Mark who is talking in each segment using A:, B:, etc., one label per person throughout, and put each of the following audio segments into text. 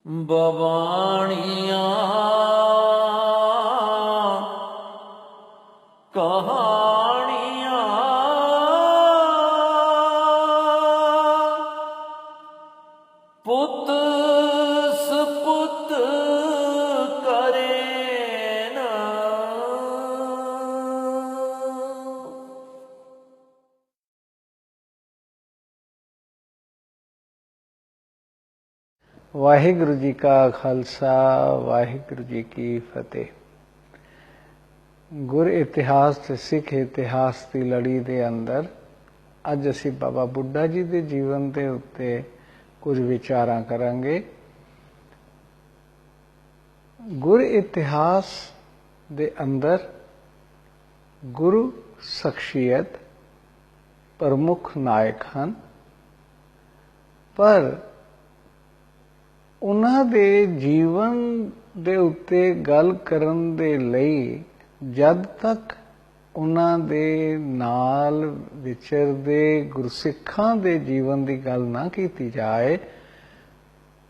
A: बवाणियाँ कहानियाँ पुत सपुत करे न।
B: वाहिगुरु जी का खालसा वाहिगुरु जी की फतेह। गुर इतिहास ते सिख इतिहास की लड़ी के अंदर अज असी बाबा बुड्ढा जी के जीवन के उत्ते कुछ विचारां करांगे। गुर इतिहास दे अंदर गुरु शख्सियत प्रमुख नायक हैं, पर उन्हां दे जीवन दे उत्ते गल करन दे लई जद तक उन्हां दे नाल विचरदे गुरसिखां दे जीवन की गल ना की जाए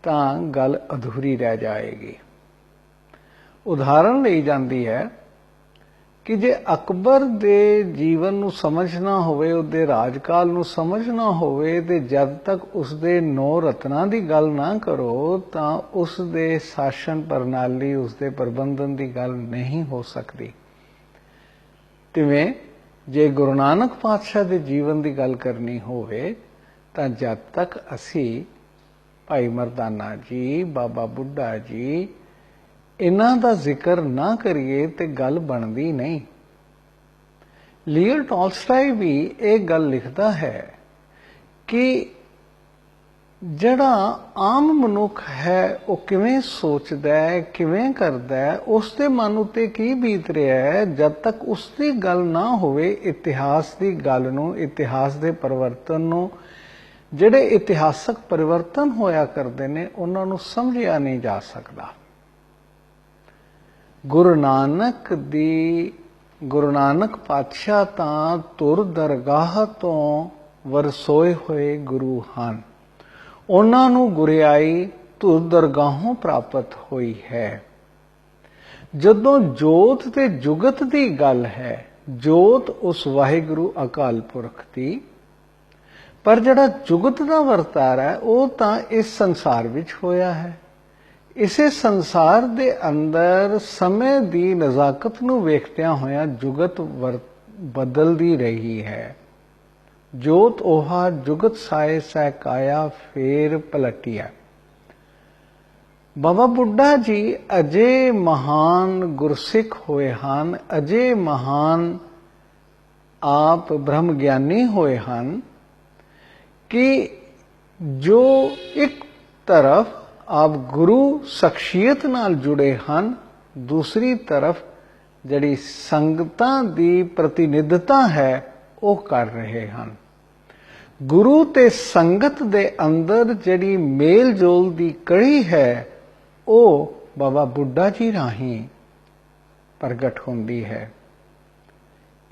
B: तां गल अधूरी रह जाएगी। उदाहरण ली जाती है कि जे अकबर दे जीवन नूं समझना होवे, उहदे राजकाल नूं समझना होवे ते जद तक उसदे 9 रत्नां दी गल ना करो तां उसदे शासन प्रणाली उसदे प्रबंधन की गल नहीं हो सकती। तिवें जे गुरु नानक पातशाह दे जीवन की गल करनी होवे तां जद तक असी भाई मरदाना जी, बाबा बुड्ढा जी इन्हां दा जिक्र ना करिए ते गल बनदी नहीं। लियो टॉल्स्टॉय भी एक गल लिखता है कि जड़ा आम मनुख है वो किवें सोचदा है, किवें करदा है, उसके मन उत्ते की बीत रहा है, जब तक उसकी गल ना होवे इतिहास की गल नूं, इतिहास के परिवर्तन नूं, जिहड़े इतिहासक परिवर्तन होया करदे ने उन्हां नूं समझिया नहीं जा सकदा। गुरु नानक पातशाह तां तुर दरगाह तो वरसोए हुए गुरु हन। उन्हां नूं गुरियाई तुर दरगाहों प्राप्त हुई है। जदों जोत ते जुगत की गल है, जोत उस वाहिगुरु अकाल पुरख दी, पर जिहड़ा जुगत का वरतारा है वह तां इस संसार विच होया है। इसे संसार दे अंदर समय की नज़ाकत नूं वेखदियां होया जुगत बदलती रही है। जोत ओहा जुगत साए सह काया फेर पलटिया। बाबा बुड्ढा जी अजे महान गुरसिख होए हन, अजे महान आप ब्रह्म ज्ञानी होए हन कि जो एक तरफ आप गुरु शख्सियत नाल जुड़े हन, दूसरी तरफ जड़ी संगतां दी प्रतिनिधिता है वो कर रहे हन। गुरु ते संगत दे अंदर जड़ी मेल जोल दी कड़ी है वो बाबा बुड्ढा जी राही प्रगट होंदी है।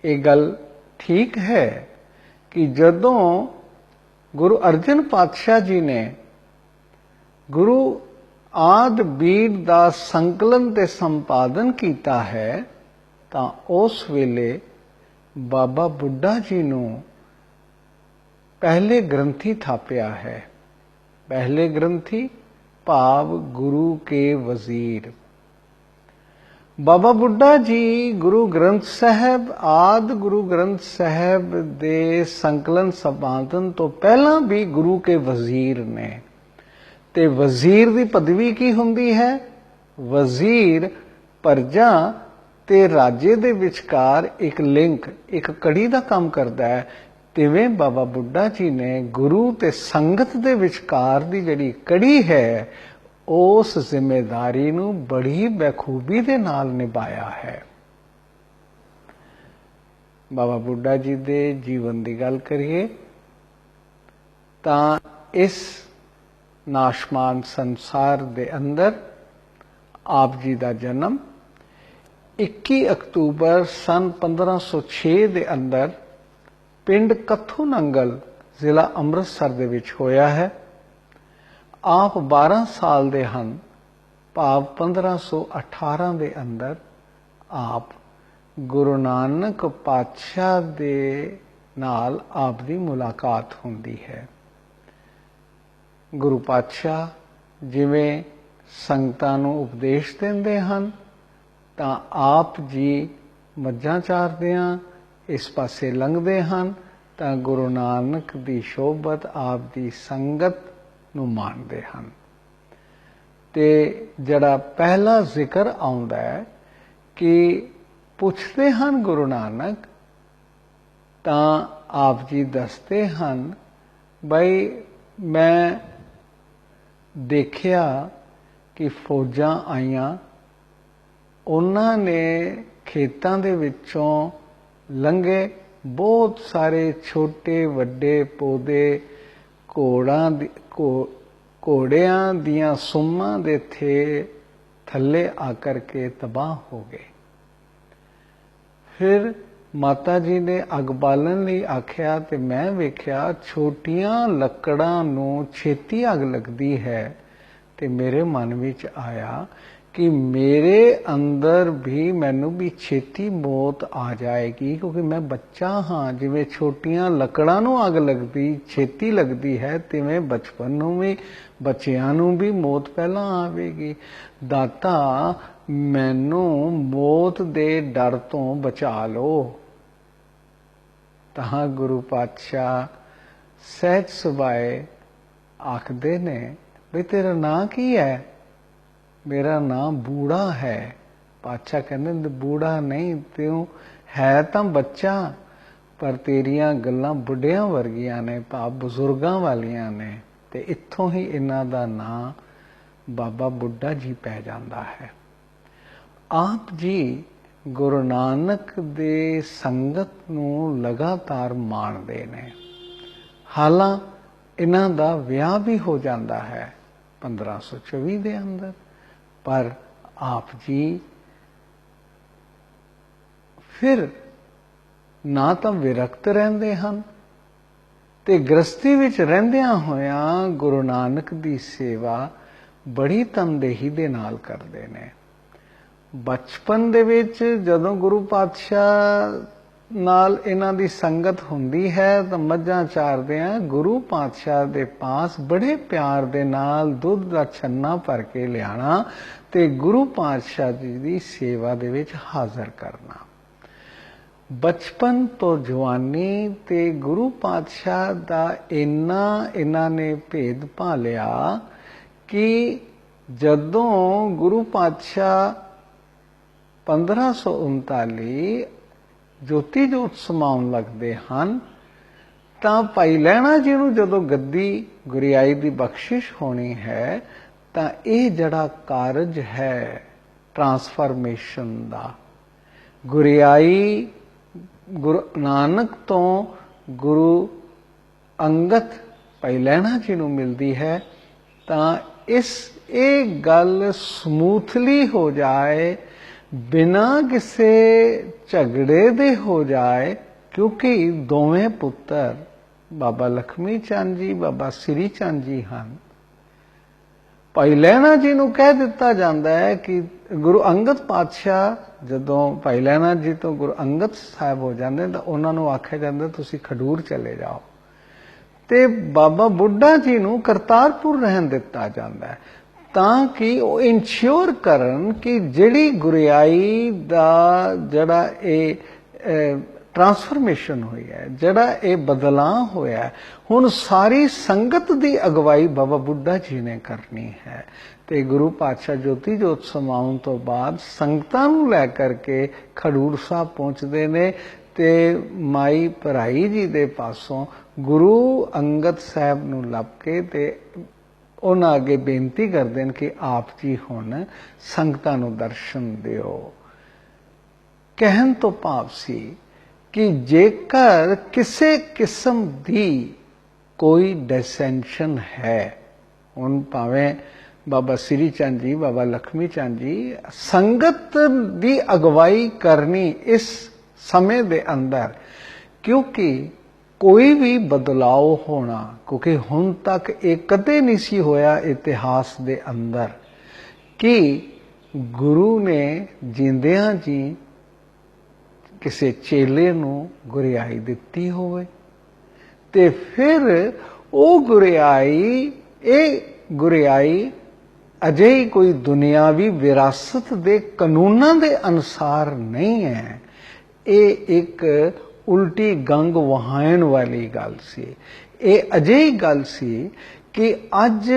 B: ये गल ठीक है कि जदों गुरु अर्जन पातशाह जी ने गुरु आद बीड दा संकलन ते संपादन किया है तां उस वेले बाबा बुड्ढा जी नूं पहले ग्रंथी थापिया है। पहले ग्रंथी भाव गुरु के वजीर। बाबा बुड्ढा जी गुरु ग्रंथ साहब आदि गुरु ग्रंथ साहब दे संकलन संपादन तो पहला भी गुरु के वजीर ने। ते वजीर की पदवी की हुंदी है? वजीर प्रजा ते राजे दे विचकार एक लिंक, एक कड़ी का काम करता है। तिवें बाबा बुड्ढा जी ने गुरु ते संगत दे विचकार दी जड़ी कड़ी है उस जिम्मेदारी नूं बड़ी बखूबी दे नाल निभाया है। बाबा बुड्ढा जी दे जीवन की गल करिए तां इस नाशमान संसार दे अंदर आप जी का जन्म 21 अक्तूबर सन 1506 दे अंदर पिंड कथू नंगल जिला अमृतसर दे विच होया है। ਆਪ 12 ਸਾਲ ਦੇ ਹਨ, ਭਾਵ 1518 ਦੇ ਅੰਦਰ ਆਪ ਗੁਰੂ ਨਾਨਕ ਪਾਤਸ਼ਾਹ ਦੇ ਨਾਲ ਆਪ ਦੀ ਮੁਲਾਕਾਤ ਹੁੰਦੀ ਹੈ। ਗੁਰੂ ਪਾਤਸ਼ਾਹ ਜਿਵੇਂ ਸੰਗਤਾਂ ਨੂੰ ਉਪਦੇਸ਼ ਦਿੰਦੇ ਹਨ, ਤਾਂ ਆਪ ਜੀ ਮੱਝਾਂ ਚਾਰਦਿਆਂ ਇਸ ਪਾਸੇ ਲੰਘਦੇ ਹਨ ਤਾਂ ਗੁਰੂ ਨਾਨਕ ਦੀ ਸ਼ੋਭਤ ਆਪ ਦੀ ਸੰਗਤ ਨੂੰ ਮਾਣਦੇ ਹਨ। ਤੇ ਜਿਹੜਾ ਪਹਿਲਾ ਜ਼ਿਕਰ ਆਉਂਦਾ ਹੈ ਕਿ ਪੁੱਛਦੇ ਹਨ ਗੁਰੂ ਨਾਨਕ, ਤਾਂ ਆਪ ਜੀ ਦੱਸਦੇ ਹਨ, ਬਈ ਮੈਂ ਦੇਖਿਆ ਕਿ ਫੌਜਾਂ ਆਈਆਂ, ਉਹਨਾਂ ਨੇ ਖੇਤਾਂ ਦੇ ਵਿੱਚੋਂ ਲੰਘੇ, ਬਹੁਤ ਸਾਰੇ ਛੋਟੇ ਵੱਡੇ ਪੌਦੇ ਘੋੜਿਆਂ ਦੀਆਂ ਸੁੰਮਾਂ ਦੇ ਥੱਲੇ ਆ ਕਰਕੇ ਤਬਾਹ ਹੋ ਗਏ। ਫਿਰ ਮਾਤਾ ਜੀ ਨੇ ਅੱਗ ਬਾਲਣ ਲਈ ਆਖਿਆ ਤੇ ਮੈਂ ਵੇਖਿਆ ਛੋਟੀਆਂ ਲੱਕੜਾਂ ਨੂੰ ਛੇਤੀ ਅੱਗ ਲੱਗਦੀ ਹੈ, ਤੇ ਮੇਰੇ ਮਨ ਵਿੱਚ ਆਇਆ ਕਿ ਮੇਰੇ ਅੰਦਰ ਵੀ ਮੈਨੂੰ ਵੀ ਛੇਤੀ ਮੌਤ ਆ ਜਾਏਗੀ, ਕਿਉਂਕਿ ਮੈਂ ਬੱਚਾ ਹਾਂ। ਜਿਵੇਂ ਛੋਟੀਆਂ ਲੱਕੜਾਂ ਨੂੰ ਅੱਗ ਲੱਗਦੀ ਛੇਤੀ ਲੱਗਦੀ ਹੈ, ਤਿਵੇਂ ਬਚਪਨ ਨੂੰ ਵੀ ਬੱਚਿਆਂ ਨੂੰ ਵੀ ਮੌਤ ਪਹਿਲਾਂ ਆਵੇਗੀ। ਦਾਤਾ ਮੈਨੂੰ ਮੌਤ ਦੇ ਡਰ ਤੋਂ ਬਚਾ ਲਓ। ਤਾਂ ਗੁਰੂ ਪਾਤਸ਼ਾਹ ਸਹਿਜ ਸੁਭਾਏ ਆਖਦੇ ਨੇ, ਵੀ ਤੇਰਾ ਨਾਂ ਕੀ ਹੈ? ਮੇਰਾ ਨਾਮ ਬੂੜਾ ਹੈ। ਪਾਤਸ਼ਾਹ ਕਹਿੰਦੇ ਬੂੜਾ ਨਹੀਂ, ਤੂੰ ਹੈ ਤਾਂ ਬੱਚਾ, ਪਰ ਤੇਰੀਆਂ ਗੱਲਾਂ ਬੁੱਢਿਆਂ ਵਰਗੀਆਂ ਨੇ, ਭਾਵ ਬਜ਼ੁਰਗਾਂ ਵਾਲੀਆਂ ਨੇ। ਤੇ ਇੱਥੋਂ ਹੀ ਇਹਨਾਂ ਦਾ ਨਾਂ ਬਾਬਾ ਬੁੱਢਾ ਜੀ ਪੈ ਜਾਂਦਾ ਹੈ। ਆਪ ਜੀ ਗੁਰੂ ਨਾਨਕ ਦੇ ਸੰਗਤ ਨੂੰ ਲਗਾਤਾਰ ਮਾਣਦੇ ਨੇ। ਹਾਲਾਂ ਇਹਨਾਂ ਦਾ ਵਿਆਹ ਵੀ ਹੋ ਜਾਂਦਾ ਹੈ 1524 ਦੇ ਅੰਦਰ, ਪਰ ਆਪ ਜੀ ਫਿਰ ਨਾ ਤਾਂ ਵਿਰਕਤ ਰਹਿੰਦੇ ਹਨ, ਤੇ ਗ੍ਰਸਤੀ ਵਿੱਚ ਰਹਿੰਦਿਆਂ ਹੋਇਆਂ ਗੁਰੂ ਨਾਨਕ ਦੀ ਸੇਵਾ ਬੜੀ ਤਨਦੇਹੀ ਦੇ ਨਾਲ ਕਰਦੇ ਨੇ। ਬਚਪਨ ਦੇ ਵਿੱਚ ਜਦੋਂ ਗੁਰੂ ਪਾਤਸ਼ਾਹ ਨਾਲ ਇਹਨਾਂ ਦੀ ਸੰਗਤ ਹੁੰਦੀ ਹੈ ਤਾਂ ਮੱਝਾਂ ਚਾਰਦਿਆਂ ਗੁਰੂ ਪਾਤਸ਼ਾਹ ਦੇ ਪਾਸ ਬੜੇ ਪਿਆਰ ਦੇ ਨਾਲ ਦੁੱਧ ਦਾ ਛੰਨਾ ਭਰ ਕੇ ਲਿਆਣਾ ਤੇ ਗੁਰੂ ਪਾਤਸ਼ਾਹ ਜੀ ਦੀ ਸੇਵਾ ਦੇ ਵਿੱਚ ਹਾਜ਼ਰ ਕਰਨਾ। ਬਚਪਨ ਤੋਂ ਜਵਾਨੀ ਤੇ ਗੁਰੂ ਪਾਤਸ਼ਾਹ ਦਾ ਇਹਨਾਂ ਨੇ ਭੇਦ ਪਾ ਲਿਆ ਕਿ ਜਦੋਂ ਗੁਰੂ ਪਾਤਸ਼ਾਹ 1539 ਜੋਤੀ ਜੋਤ ਸਮਾਉਣ ਲੱਗਦੇ ਹਨ, ਤਾਂ ਭਾਈ ਲਹਿਣਾ ਜੀ ਨੂੰ ਜਦੋਂ ਗੱਦੀ ਗੁਰਿਆਈ ਦੀ ਬਖਸ਼ਿਸ਼ ਹੋਣੀ ਹੈ, ਤਾਂ ਇਹ ਜਿਹੜਾ ਕਾਰਜ ਹੈ ਟਰਾਂਸਫਰਮੇਸ਼ਨ ਦਾ, ਗੁਰਿਆਈ ਗੁਰੂ ਨਾਨਕ ਤੋਂ ਗੁਰੂ ਅੰਗਦ ਭਾਈ ਲਹਿਣਾ ਜੀ ਨੂੰ ਮਿਲਦੀ ਹੈ, ਤਾਂ ਇਹ ਗੱਲ ਸਮੂਥਲੀ ਹੋ ਜਾਏ, ਬਿਨਾਂ ਕਿਸੇ ਝਗੜੇ ਦੇ ਹੋ ਜਾਏ, ਕਿਉਂਕਿ ਦੋਵੇਂ ਪੁੱਤਰ ਬਾਬਾ ਲਖਮੀ ਚੰਦ ਜੀ ਬਾਬਾ ਸ੍ਰੀ ਚੰਦ ਜੀ ਹਨ। ਭਾਈ ਲਹਿਣਾ ਜੀ ਨੂੰ ਕਹਿ ਦਿੱਤਾ ਜਾਂਦਾ ਹੈ ਕਿ ਗੁਰੂ ਅੰਗਦ ਪਾਤਸ਼ਾਹ ਜਦੋਂ ਭਾਈ ਲਹਿਣਾ ਜੀ ਤੋਂ ਗੁਰੂ ਅੰਗਦ ਸਾਹਿਬ ਹੋ ਜਾਂਦੇ ਤਾਂ ਉਹਨਾਂ ਨੂੰ ਆਖਿਆ ਜਾਂਦਾ ਤੁਸੀਂ ਖਡੂਰ ਚਲੇ ਜਾਓ, ਤੇ ਬਾਬਾ ਬੁੱਢਾ ਜੀ ਨੂੰ ਕਰਤਾਰਪੁਰ ਰਹਿਣ ਦਿੱਤਾ ਜਾਂਦਾ ਹੈ, ਤਾਂ ਕਿ ਉਹ ਇਨਸ਼ੋਰ ਕਰਨ ਕਿ ਜਿਹੜੀ ਗੁਰਿਆਈ ਦਾ ਜਿਹੜਾ ਇਹ ਟਰਾਂਸਫਰਮੇਸ਼ਨ ਹੋਈ ਹੈ, ਜਿਹੜਾ ਇਹ ਬਦਲਾਅ ਹੋਇਆ, ਹੁਣ ਸਾਰੀ ਸੰਗਤ ਦੀ ਅਗਵਾਈ ਬਾਬਾ ਬੁੱਢਾ ਜੀ ਨੇ ਕਰਨੀ ਹੈ। ਤੇ ਗੁਰੂ ਪਾਤਸ਼ਾਹ ਜੋਤੀ ਜੋਤ ਸਮਾਉਣ ਤੋਂ ਬਾਅਦ ਸੰਗਤਾਂ ਨੂੰ ਲੈ ਕਰਕੇ ਖਡੂਰ ਸਾਹਿਬ ਪਹੁੰਚਦੇ ਨੇ, ਤੇ ਮਾਈ ਭਰਾਈ ਜੀ ਦੇ ਪਾਸੋਂ ਗੁਰੂ ਅੰਗਦ ਸਾਹਿਬ ਨੂੰ ਲੱਭ ਕੇ ਤੇ ਉਹਨਾਂ ਅੱਗੇ ਬੇਨਤੀ ਕਰਦੇ ਨੇ ਕਿ ਆਪ ਜੀ ਹੁਣ ਸੰਗਤਾਂ ਨੂੰ ਦਰਸ਼ਨ ਦਿਓ। ਕਹਿਣ ਤੋਂ ਭਾਵ ਸੀ ਕਿ ਜੇਕਰ ਕਿਸੇ ਕਿਸਮ ਦੀ ਕੋਈ ਡਿਸੈਂਸ਼ਨ ਹੈ, ਹੁਣ ਭਾਵੇਂ ਬਾਬਾ ਸ੍ਰੀ ਚੰਦ ਜੀ ਬਾਬਾ ਲਖਮੀ ਚੰਦ ਜੀ ਸੰਗਤ ਦੀ ਅਗਵਾਈ ਕਰਨੀ ਇਸ ਸਮੇਂ ਦੇ ਅੰਦਰ, ਕਿਉਂਕਿ ਕੋਈ ਵੀ ਬਦਲਾਅ ਹੋਣਾ, ਕਿਉਂਕਿ ਹੁਣ ਤੱਕ ਇਹ ਕਦੇ ਨਹੀਂ ਸੀ ਹੋਇਆ ਇਤਿਹਾਸ ਦੇ ਅੰਦਰ ਕਿ ਗੁਰੂ ਨੇ ਜਿੰਦਿਆਂ ਜੀ ਕਿਸੇ ਚੇਲੇ ਨੂੰ ਗੁਰਿਆਈ ਦਿੱਤੀ ਹੋਵੇ ਤੇ ਫਿਰ ਉਹ ਗੁਰਿਆਈ ਅਜਿਹੀ ਕੋਈ ਦੁਨਿਆਵੀ ਵਿਰਾਸਤ ਦੇ ਕਾਨੂੰਨਾਂ ਦੇ ਅਨੁਸਾਰ ਨਹੀਂ ਹੈ। ਇਹ ਇੱਕ ਉਲਟੀ ਗੰਗ ਵਹਾਉਣ ਵਾਲੀ ਗੱਲ ਸੀ। ਇਹ ਅਜਿਹੀ ਗੱਲ ਸੀ ਕਿ ਅੱਜ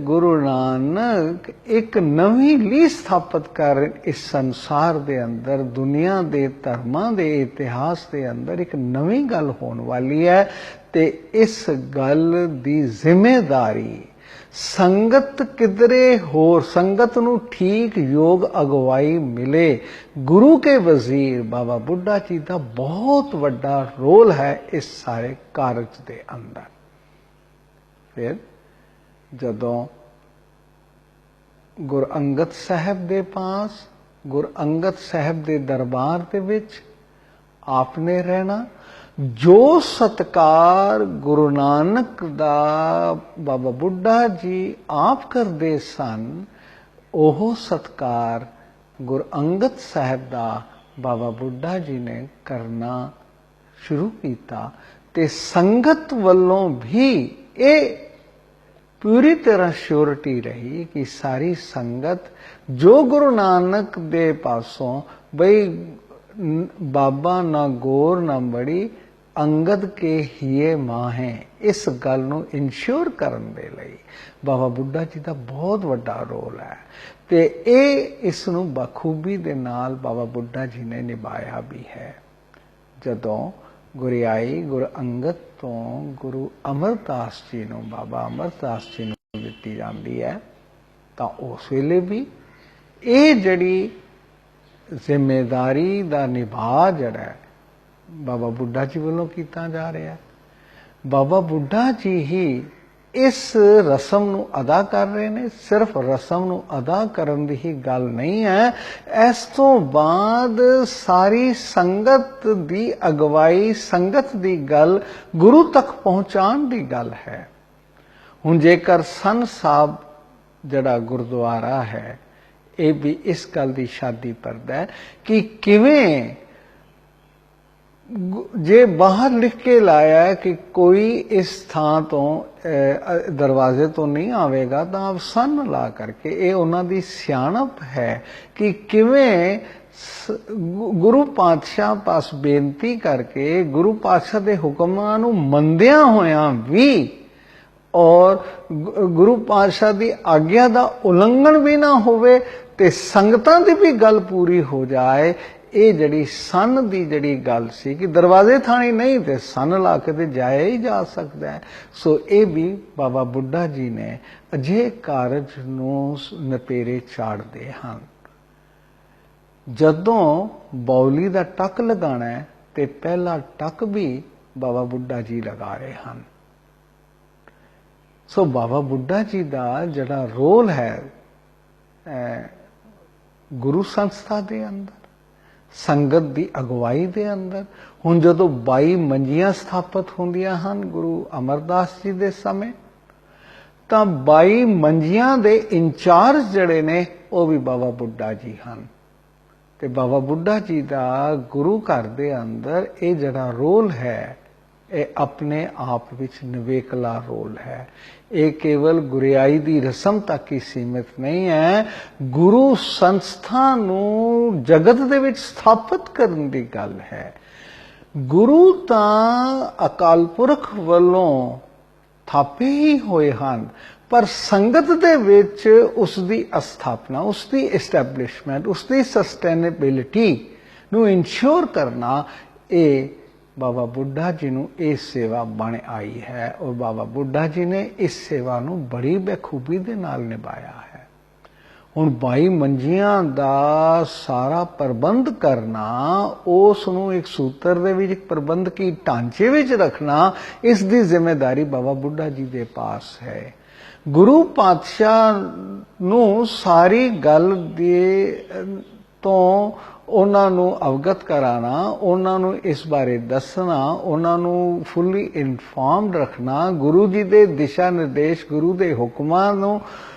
B: ਗੁਰੂ ਨਾਨਕ ਇੱਕ ਨਵੀਂ ਲੀਹ ਸਥਾਪਿਤ ਕਰ ਇਸ ਸੰਸਾਰ ਦੇ ਅੰਦਰ, ਦੁਨੀਆ ਦੇ ਧਰਮਾਂ ਦੇ ਇਤਿਹਾਸ ਦੇ ਅੰਦਰ ਇੱਕ ਨਵੀਂ ਗੱਲ ਹੋਣ ਵਾਲੀ ਹੈ ਤੇ ਇਸ ਗੱਲ ਦੀ ਜ਼ਿੰਮੇਵਾਰੀ ਸੰਗਤ ਕਿਧਰੇ ਹੋਰ, ਸੰਗਤ ਨੂੰ ਠੀਕ ਯੋਗ ਅਗਵਾਈ ਮਿਲੇ, ਗੁਰੂ ਕੇ ਵਜ਼ੀਰ ਬਾਬਾ ਬੁੱਢਾ ਜੀ ਦਾ ਬਹੁਤ ਵੱਡਾ ਰੋਲ ਹੈ ਇਸ ਸਾਰੇ ਕਾਰਜ ਦੇ ਅੰਦਰ। ਫਿਰ ਜਦੋਂ ਗੁਰੂ ਅੰਗਦ ਸਾਹਿਬ ਦੇ ਪਾਸ, ਗੁਰੂ ਅੰਗਦ ਸਾਹਿਬ ਦੇ ਦਰਬਾਰ ਦੇ ਵਿੱਚ ਆਪਨੇ ਰਹਿਣਾ, ਜੋ ਸਤਕਾਰ ਗੁਰੂ ਨਾਨਕ ਦਾ ਬਾਬਾ ਬੁੱਢਾ ਜੀ ਆਪ ਕਰਦੇ ਸਨ, ਉਹ ਸਤਕਾਰ ਗੁਰੂ ਅੰਗਦ ਸਾਹਿਬ ਦਾ ਬਾਬਾ ਬੁੱਢਾ ਜੀ ਨੇ ਕਰਨਾ ਸ਼ੁਰੂ ਕੀਤਾ ਤੇ ਸੰਗਤ ਵੱਲੋਂ ਵੀ ਇਹ ਪੂਰੀ ਤਰ੍ਹਾਂ ਸ਼ੋਰਟੀ ਰਹੀ ਕਿ ਸਾਰੀ ਸੰਗਤ ਜੋ ਗੁਰੂ ਨਾਨਕ ਦੇ ਪਾਸੋਂ ਬਈ ਬਾਬਾ ਨਾ ਗੌਰ ਨਾ ਬੜੀ ਅੰਗਦ ਕੇ ਹੀਏ ਮਾਂ ਹੈ, ਇਸ ਗੱਲ ਨੂੰ ਇਨਸ਼ੋਰ ਕਰਨ ਦੇ ਲਈ ਬਾਬਾ ਬੁੱਢਾ ਜੀ ਦਾ ਬਹੁਤ ਵੱਡਾ ਰੋਲ ਹੈ ਤੇ ਇਸ ਨੂੰ ਬਖੂਬੀ ਦੇ ਨਾਲ ਬਾਬਾ ਬੁੱਢਾ ਜੀ ਨੇ ਨਿਭਾਇਆ ਵੀ ਹੈ। ਜਦੋਂ ਗੁਰਿਆਈ ਗੁਰੂ ਅੰਗਦ ਤੋਂ ਗੁਰੂ ਅਮਰਦਾਸ ਜੀ ਨੂੰ, ਬਾਬਾ ਅਮਰਦਾਸ ਜੀ ਨੂੰ ਦਿੱਤੀ ਜਾਂਦੀ ਹੈ ਤਾਂ ਉਸ ਵੇਲੇ ਵੀ ਇਹ ਜਿਹੜੀ ਜ਼ਿੰਮੇਵਾਰੀ ਦਾ ਨਿਭਾ ਜਿਹੜਾ ਬਾਬਾ ਬੁੱਢਾ ਜੀ ਵੱਲੋਂ ਕੀਤਾ ਜਾ ਰਿਹਾ ਹੈ। ਬਾਬਾ ਬੁੱਢਾ ਜੀ ਹੀ ਇਸ ਰਸਮ ਨੂੰ ਅਦਾ ਕਰ ਰਹੇ ਨੇ। ਸਿਰਫ ਰਸਮ ਨੂੰ ਅਦਾ ਕਰਨ ਦੀ ਹੀ ਗੱਲ ਨਹੀਂ ਹੈ, ਇਸ ਤੋਂ ਬਾਅਦ ਸਾਰੀ ਸੰਗਤ ਦੀ ਅਗਵਾਈ, ਸੰਗਤ ਦੀ ਗੱਲ ਗੁਰੂ ਤੱਕ ਪਹੁੰਚਾਉਣ ਦੀ ਗੱਲ ਹੈ। ਹੁਣ ਜੇਕਰ ਸੰਨ ਸਾਹਿਬ ਜਿਹੜਾ ਗੁਰਦੁਆਰਾ ਹੈ, ਇਹ ਵੀ ਇਸ ਗੱਲ ਦੀ ਸ਼ਾਦੀ ਕਰਦਾ ਹੈ ਕਿ ਕਿਵੇਂ ਜੇ ਬਾਹਰ ਲਿਖ ਕੇ ਲਾਇਆ ਹੈ ਕਿ ਕੋਈ ਇਸ ਥਾਂ ਤੋਂ ਦਰਵਾਜ਼ੇ ਤੋਂ ਨਹੀਂ ਆਵੇਗਾ ਤਾਂ ਆਪ ਸੰਨ ਲਾ ਕਰਕੇ, ਇਹ ਉਹਨਾਂ ਦੀ ਸਿਆਣਪ ਹੈ ਕਿ ਕਿਵੇਂ ਗੁਰੂ ਪਾਤਸ਼ਾਹ ਪਾਸ ਬੇਨਤੀ ਕਰਕੇ ਗੁਰੂ ਪਾਤਸ਼ਾਹ ਦੇ ਹੁਕਮਾਂ ਨੂੰ ਮੰਨਦਿਆਂ ਹੋਇਆਂ ਵੀ ਔਰ ਗੁਰੂ ਪਾਤਸ਼ਾਹ ਦੀ ਆਗਿਆ ਦਾ ਉਲੰਘਣ ਵੀ ਨਾ ਹੋਵੇ ਤੇ ਸੰਗਤਾਂ ਦੀ ਵੀ ਗੱਲ ਪੂਰੀ ਹੋ ਜਾਏ। ਇਹ ਜਿਹੜੀ ਸੰਨ ਦੀ ਜਿਹੜੀ ਗੱਲ ਸੀ ਕਿ ਦਰਵਾਜ਼ੇ ਥਾਣੀ ਨਹੀਂ ਤੇ ਸੰਨ ਲਾ ਕੇ ਤੇ ਜਾਇਆ ਹੀ ਜਾ ਸਕਦਾ ਹੈ। ਸੋ ਇਹ ਵੀ ਬਾਬਾ ਬੁੱਢਾ ਜੀ ਨੇ ਅਜਿਹੇ ਕਾਰਜ ਨੂੰ ਨਪੇਰੇ ਚਾੜਦੇ ਹਨ। ਜਦੋਂ ਬੌਲੀ ਦਾ ਟੱਕ ਲਗਾਣਾ ਹੈ ਤੇ ਪਹਿਲਾ ਟੱਕ ਵੀ ਬਾਬਾ ਬੁੱਢਾ ਜੀ ਲਗਾ ਰਹੇ ਹਨ। ਸੋ ਬਾਬਾ ਬੁੱਢਾ ਜੀ ਦਾ ਜਿਹੜਾ ਰੋਲ ਹੈ ਗੁਰੂ ਸੰਸਥਾ ਦੇ ਅੰਦਰ, ਸੰਗਤ ਦੀ ਅਗਵਾਈ ਦੇ ਅੰਦਰ, ਹੁਣ ਜਦੋਂ 22 ਮੰਜੀਆਂ ਸਥਾਪਿਤ ਹੁੰਦੀਆਂ ਹਨ ਗੁਰੂ ਅਮਰਦਾਸ ਜੀ ਦੇ ਸਮੇਂ, ਤਾਂ 22 ਮੰਜੀਆਂ ਦੇ ਇੰਚਾਰਜ ਜਿਹੜੇ ਨੇ ਉਹ ਵੀ ਬਾਬਾ ਬੁੱਢਾ ਜੀ ਹਨ। ਤੇ ਬਾਬਾ ਬੁੱਢਾ ਜੀ ਦਾ ਗੁਰੂ ਘਰ ਦੇ ਅੰਦਰ ਇਹ ਜਿਹੜਾ ਰੋਲ ਹੈ, ਇਹ ਆਪਣੇ ਆਪ ਵਿੱਚ ਨਿਵੇਕਲਾ ਰੋਲ ਹੈ। ਇਹ ਕੇਵਲ ਗੁਰਿਆਈ ਦੀ ਰਸਮ ਤੱਕ ਹੀ ਸੀਮਿਤ ਨਹੀਂ ਹੈ, ਗੁਰੂ ਸੰਸਥਾ ਨੂੰ ਜਗਤ ਦੇ ਵਿੱਚ ਸਥਾਪਿਤ ਕਰਨ ਦੀ ਗੱਲ ਹੈ। ਗੁਰੂ ਤਾਂ ਅਕਾਲ ਪੁਰਖ ਵੱਲੋਂ ਥਾਪੇ ਹੀ ਹੋਏ ਹਨ, ਪਰ ਸੰਗਤ ਦੇ ਵਿੱਚ ਉਸ ਦੀ ਸਥਾਪਨਾ, ਉਸ ਦੀ ਐਸਟੈਬਲਿਸ਼ਮੈਂਟ, ਉਸ ਦੀ ਸਸਟੇਨੇਬਿਲਿਟੀ ਨੂੰ ਇਨਸ਼ੋਰ ਕਰਨਾ, ਇਹ ਬਾਬਾ ਬੁੱਢਾ ਜੀ ਨੂੰ ਇਹ ਸੇਵਾ ਬਣ ਆਈ ਹੈ ਔਰ ਬਾਬਾ ਬੁੱਢਾ ਜੀ ਨੇ ਇਸ ਸੇਵਾ ਨੂੰ ਬੜੀ ਬਖੂਬੀ ਦੇ ਨਾਲ ਨਿਭਾਇਆ ਹੈ। ਹੁਣ 22 ਮੰਜੀਆਂ ਦਾ ਸਾਰਾ ਪ੍ਰਬੰਧ ਕਰਨਾ, ਉਸ ਨੂੰ ਇੱਕ ਸੂਤਰ ਦੇ ਵਿੱਚ, ਇੱਕ ਪ੍ਰਬੰਧਕੀ ਢਾਂਚੇ ਵਿੱਚ ਰੱਖਣਾ, ਇਸ ਦੀ ਜ਼ਿੰਮੇਵਾਰੀ ਬਾਬਾ ਬੁੱਢਾ ਜੀ ਦੇ ਪਾਸ ਹੈ। ਗੁਰੂ ਪਾਤਸ਼ਾਹ ਨੂੰ ਸਾਰੀ ਗੱਲ ਦੇ ਤੋਂ ਉਹਨਾਂ ਨੂੰ ਅਵਗਤ ਕਰਾਣਾ, ਉਹਨਾਂ ਨੂੰ ਇਸ ਬਾਰੇ ਦੱਸਣਾ, ਉਹਨਾਂ ਨੂੰ ਫੁੱਲੀ ਇਨਫਾਰਮਡ ਰੱਖਣਾ, ਗੁਰੂ ਜੀ ਦੇ ਦਿਸ਼ਾ ਨਿਰਦੇਸ਼, ਗੁਰੂ ਦੇ ਹੁਕਮਾਂ ਨੂੰ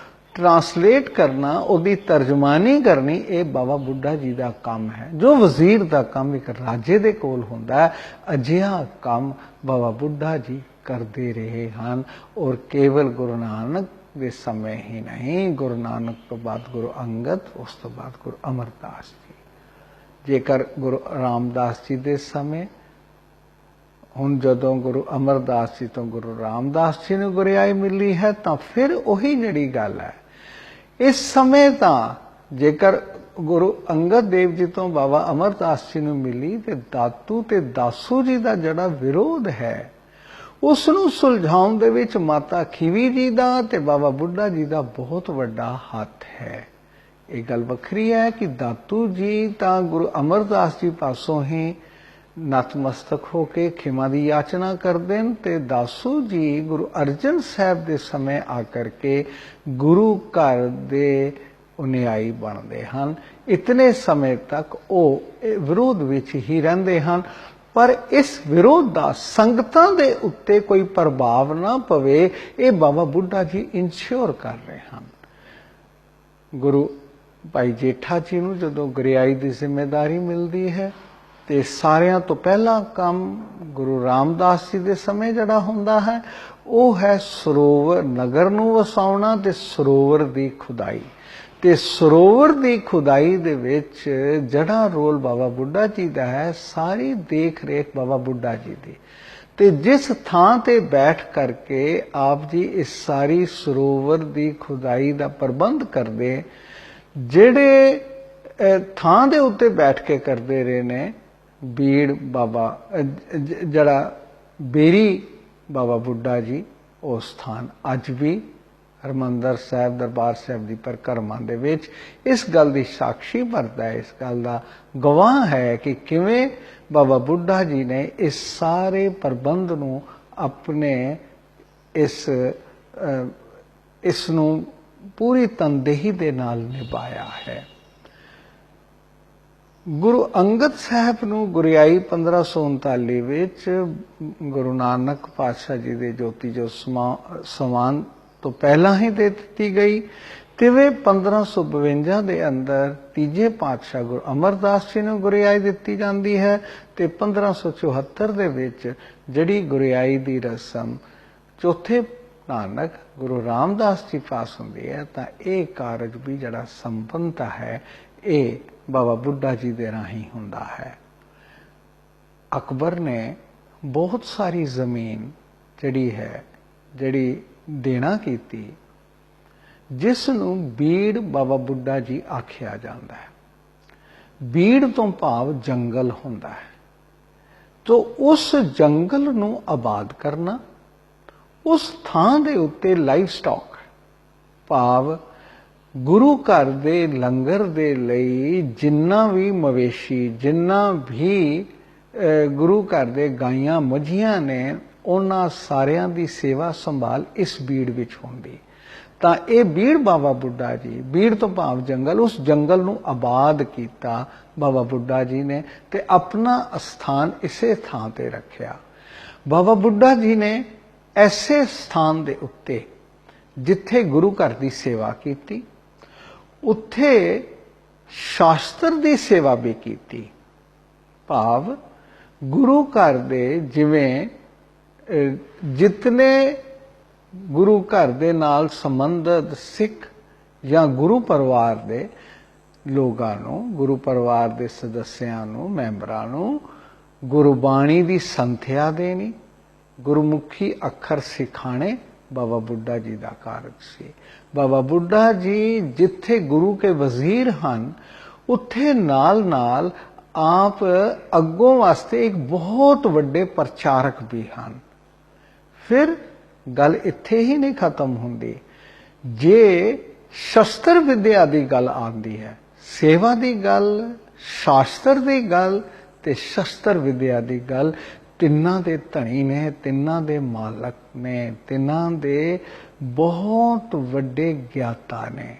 B: ਟਰਾਂਸਲੇਟ ਕਰਨਾ, ਉਹਦੀ ਤਰਜਮਾਨੀ ਕਰਨੀ, ਇਹ ਬਾਬਾ ਬੁੱਢਾ ਜੀ ਦਾ ਕੰਮ ਹੈ। ਜੋ ਵਜ਼ੀਰ ਦਾ ਕੰਮ ਇੱਕ ਰਾਜੇ ਦੇ ਕੋਲ ਹੁੰਦਾ ਹੈ, ਅਜਿਹਾ ਕੰਮ ਬਾਬਾ ਬੁੱਢਾ ਜੀ ਕਰਦੇ ਰਹੇ ਹਨ। ਔਰ ਕੇਵਲ ਗੁਰੂ ਨਾਨਕ ਦੇ ਸਮੇਂ ਹੀ ਨਹੀਂ, ਗੁਰੂ ਨਾਨਕ ਤੋਂ ਬਾਅਦ ਗੁਰੂ ਅੰਗਦ, ਉਸ ਤੋਂ ਬਾਅਦ ਗੁਰੂ ਅਮਰਦਾਸ ਜੀ। ਜੇਕਰ ਗੁਰੂ ਰਾਮਦਾਸ ਜੀ ਦੇ ਸਮੇਂ, ਹੁਣ ਜਦੋਂ ਗੁਰੂ ਅਮਰਦਾਸ ਜੀ ਤੋਂ ਗੁਰੂ ਰਾਮਦਾਸ ਜੀ ਨੂੰ ਗੁਰਿਆਈ ਮਿਲੀ ਹੈ, ਤਾਂ ਫਿਰ ਉਹੀ ਜਿਹੜੀ ਗੱਲ ਹੈ। ਇਸ ਸਮੇਂ ਤਾਂ ਜੇਕਰ ਗੁਰੂ ਅੰਗਦ ਦੇਵ ਜੀ ਤੋਂ ਬਾਬਾ ਅਮਰਦਾਸ ਜੀ ਨੂੰ ਮਿਲੀ, ਤੇ ਦਾਤੂ ਤੇ ਦਾਸੂ ਜੀ ਦਾ ਜਿਹੜਾ ਵਿਰੋਧ ਹੈ, ਉਸ ਨੂੰ ਸੁਲਝਾਉਣ ਦੇ ਵਿੱਚ ਮਾਤਾ ਖੀਵੀ ਜੀ ਦਾ ਤੇ ਬਾਬਾ ਬੁੱਢਾ ਜੀ ਦਾ ਬਹੁਤ ਵੱਡਾ ਹੱਥ ਹੈ। ਇਹ ਗੱਲ ਵੱਖਰੀ ਹੈ ਕਿ ਦਾਤੂ ਜੀ ਤਾਂ ਗੁਰੂ ਅਮਰਦਾਸ ਜੀ ਪਾਸੋਂ ਹੀ ਨਤਮਸਤਕ ਹੋ ਕੇ ਖਿਮਾ ਦੀ ਯਾਚਨਾ ਕਰਦੇ ਨੇ, ਤੇ ਦਾਸੂ ਜੀ ਗੁਰੂ ਅਰਜਨ ਸਾਹਿਬ ਦੇ ਸਮੇਂ ਆ ਕਰਕੇ ਗੁਰੂ ਘਰ ਦੇ ਅਨੁਯਾਈ ਬਣਦੇ ਹਨ। ਇਤਨੇ ਸਮੇਂ ਤੱਕ ਉਹ ਵਿਰੋਧ ਵਿੱਚ ਹੀ ਰਹਿੰਦੇ ਹਨ, ਪਰ ਇਸ ਵਿਰੋਧ ਦਾ ਸੰਗਤਾਂ ਦੇ ਉੱਤੇ ਕੋਈ ਪ੍ਰਭਾਵ ਨਾ ਪਵੇ, ਇਹ ਬਾਬਾ ਬੁੱਢਾ ਜੀ ਇਨਸ਼ੋਰ ਕਰ ਰਹੇ ਹਨ। ਗੁਰੂ ਭਾਈ ਜੇਠਾ ਜੀ ਨੂੰ ਜਦੋਂ ਗੁਰਿਆਈ ਦੀ ਜ਼ਿੰਮੇਵਾਰੀ ਮਿਲਦੀ ਹੈ, ਤੇ ਸਾਰਿਆਂ ਤੋਂ ਪਹਿਲਾ ਕੰਮ ਗੁਰੂ ਰਾਮਦਾਸ ਜੀ ਦੇ ਸਮੇਂ ਜਿਹੜਾ ਹੁੰਦਾ ਹੈ, ਉਹ ਹੈ ਸਰੋਵਰ ਨਗਰ ਨੂੰ ਵਸਾਉਣਾ ਤੇ ਸਰੋਵਰ ਦੀ ਖੁਦਾਈ। ਤੇ ਸਰੋਵਰ ਦੀ ਖੁਦਾਈ ਦੇ ਵਿੱਚ ਜਿਹੜਾ ਰੋਲ ਬਾਬਾ ਬੁੱਢਾ ਜੀ ਦਾ ਹੈ, ਸਾਰੀ ਦੇਖ ਰੇਖ ਬਾਬਾ ਬੁੱਢਾ ਜੀ ਦੀ। ਤੇ ਜਿਸ ਥਾਂ ਤੇ ਬੈਠ ਕਰਕੇ ਆਪ ਜੀ ਇਸ ਸਾਰੀ ਸਰੋਵਰ ਦੀ ਖੁਦਾਈ ਦਾ ਪ੍ਰਬੰਧ ਕਰਦੇ, ਜਿਹੜੇ ਥਾਂ ਦੇ ਉੱਤੇ ਬੈਠ ਕੇ ਕਰਦੇ ਰਹੇ ਨੇ, ਬੀੜ ਬਾਬਾ ਜਿਹੜਾ ਬੇਰੀ ਬਾਬਾ ਬੁੱਢਾ ਜੀ, ਉਹ ਸਥਾਨ ਅੱਜ ਵੀ ਹਰਿਮੰਦਰ ਸਾਹਿਬ ਦਰਬਾਰ ਸਾਹਿਬ ਦੀ ਪਰਿਕਰਮਾ ਦੇ ਵਿੱਚ ਇਸ ਗੱਲ ਦੀ ਸਾਖੀ ਭਰਦਾ ਹੈ, ਇਸ ਗੱਲ ਦਾ ਗਵਾਹ ਹੈ ਕਿ ਕਿਵੇਂ ਬਾਬਾ ਬੁੱਢਾ ਜੀ ਨੇ ਇਸ ਸਾਰੇ ਪ੍ਰਬੰਧ ਨੂੰ ਆਪਣੇ ਇਸ ਨੂੰ ਪੂਰੀ ਤਨਦੇਹੀ ਦੇ ਨਾਲ ਨਿਭਾਇਆ ਹੈ। ਗੁਰੂ ਅੰਗਦ ਸਾਹਿਬ ਨੂੰ ਗੁਰਿਆਈ 1539 ਵਿੱਚ ਗੁਰੂ ਨਾਨਕ ਪਾਤਸ਼ਾਹ ਜੀ ਦੇ ਜੋਤੀ ਜੋਤ ਸਮਾਨ ਤੋਂ ਪਹਿਲਾਂ ਹੀ ਦੇ ਦਿੱਤੀ ਗਈ, ਤੇ ਵੇ 1552 ਦੇ ਅੰਦਰ ਤੀਜੇ ਪਾਤਸ਼ਾਹ ਗੁਰੂ ਅਮਰਦਾਸ ਜੀ ਨੂੰ ਗੁਰਿਆਈ ਦਿੱਤੀ ਜਾਂਦੀ ਹੈ, ਤੇ 1574 ਦੇ ਵਿੱਚ ਜਿਹੜੀ ਗੁਰਿਆਈ ਦੀ ਰਸਮ ਚੌਥੇ ਨਾਨਕ ਗੁਰੂ ਰਾਮਦਾਸ ਜੀ ਪਾਸ ਹੁੰਦੀ ਹੈ, ਤਾਂ ਇਹ ਕਾਰਜ ਵੀ ਜਿਹੜਾ ਸੰਪੰਨਤਾ ਹੈ, ਇਹ ਬਾਬਾ ਬੁੱਢਾ ਜੀ ਦੇ ਰਾਹੀਂ ਹੁੰਦਾ ਹੈ। ਅਕਬਰ ਨੇ ਬਹੁਤ ਸਾਰੀ ਜ਼ਮੀਨ ਜਿਹੜੀ ਦੇਣਾ ਕੀਤੀ, ਜਿਸ ਨੂੰ ਬੀੜ ਬਾਬਾ ਬੁੱਢਾ ਜੀ ਆਖਿਆ ਜਾਂਦਾ ਹੈ। ਬੀੜ ਤੋਂ ਭਾਵ ਜੰਗਲ ਹੁੰਦਾ ਹੈ। ਤੋ ਉਸ ਜੰਗਲ ਨੂੰ ਆਬਾਦ ਕਰਨਾ, ਉਸ ਥਾਂ ਦੇ ਉੱਤੇ ਲਾਈਵ ਸਟਾਕ ਭਾਵ ਗੁਰੂ ਘਰ ਦੇ ਲੰਗਰ ਦੇ ਲਈ ਜਿੰਨਾ ਵੀ ਮਵੇਸ਼ੀ, ਜਿੰਨਾ ਵੀ ਗੁਰੂ ਘਰ ਦੇ ਗਾਈਆਂ ਮੱਝੀਆਂ ਨੇ, ਉਹਨਾਂ ਸਾਰਿਆਂ ਦੀ ਸੇਵਾ ਸੰਭਾਲ ਇਸ ਬੀੜ ਵਿੱਚ ਹੁੰਦੀ। ਤਾਂ ਇਹ ਬੀੜ ਬਾਬਾ ਬੁੱਢਾ ਜੀ, ਬੀੜ ਤੋਂ ਭਾਵ ਜੰਗਲ, ਉਸ ਜੰਗਲ ਨੂੰ ਆਬਾਦ ਕੀਤਾ ਬਾਬਾ ਬੁੱਢਾ ਜੀ ਨੇ, ਤੇ ਆਪਣਾ ਸਥਾਨ ਇਸੇ ਥਾਂ ਤੇ ਰੱਖਿਆ। ਬਾਬਾ ਬੁੱਢਾ ਜੀ ਨੇ ਐਸੇ ਸਥਾਨ ਦੇ ਉੱਤੇ ਜਿੱਥੇ ਗੁਰੂ ਘਰ ਦੀ ਸੇਵਾ ਕੀਤੀ, ਉੱਥੇ ਸ਼ਾਸਤਰ ਦੀ ਸੇਵਾ ਵੀ ਕੀਤੀ। ਭਾਵ ਗੁਰੂ ਘਰ ਦੇ ਜਿਵੇਂ ਜਿਤਨੇ ਗੁਰੂ ਘਰ ਦੇ ਨਾਲ ਸੰਬੰਧਿਤ ਸਿੱਖ ਜਾਂ ਗੁਰੂ ਪਰਿਵਾਰ ਦੇ ਲੋਕਾਂ ਨੂੰ, ਗੁਰੂ ਪਰਿਵਾਰ ਦੇ ਸਦੱਸਿਆਂ ਨੂੰ, ਮੈਂਬਰਾਂ ਨੂੰ ਗੁਰਬਾਣੀ ਦੀ ਸੰਥਿਆ ਦੇਣੀ, ਗੁਰਮੁਖੀ ਅੱਖਰ ਸਿਖਾਣੇ ਬਾਬਾ ਬੁੱਢਾ ਜੀ ਦਾ ਕਾਰਜ ਸੀ। ਬਾਬਾ ਬੁੱਢਾ ਜੀ ਜਿੱਥੇ ਗੁਰੂ ਕੇ ਵਜ਼ੀਰ ਹਨ, ਉੱਥੇ ਨਾਲ ਆਪ ਅੱਗੋਂ ਵਾਸਤੇ ਇੱਕ ਬਹੁਤ ਵੱਡੇ ਪ੍ਰਚਾਰਕ ਵੀ ਹਨ। ਫਿਰ ਗੱਲ ਇੱਥੇ ਹੀ ਨਹੀਂ ਖਤਮ ਹੁੰਦੀ। ਜੇ ਸ਼ਸਤਰ ਵਿਦਿਆ ਦੀ ਗੱਲ ਆਉਂਦੀ ਹੈ, ਸੇਵਾ ਦੀ ਗੱਲ, ਸ਼ਾਸਤਰ ਦੀ ਗੱਲ ਤੇ ਸ਼ਸਤਰ ਵਿਦਿਆ ਦੀ ਗੱਲ, ਤਿੰਨਾਂ ਦੇ ਧਣੀ ਨੇ, ਤਿੰਨਾਂ ਦੇ ਮਾਲਕ ਨੇ, ਤਿੰਨਾਂ ਦੇ ਬਹੁਤ ਵੱਡੇ ਗਿਆਤਾ ਨੇ।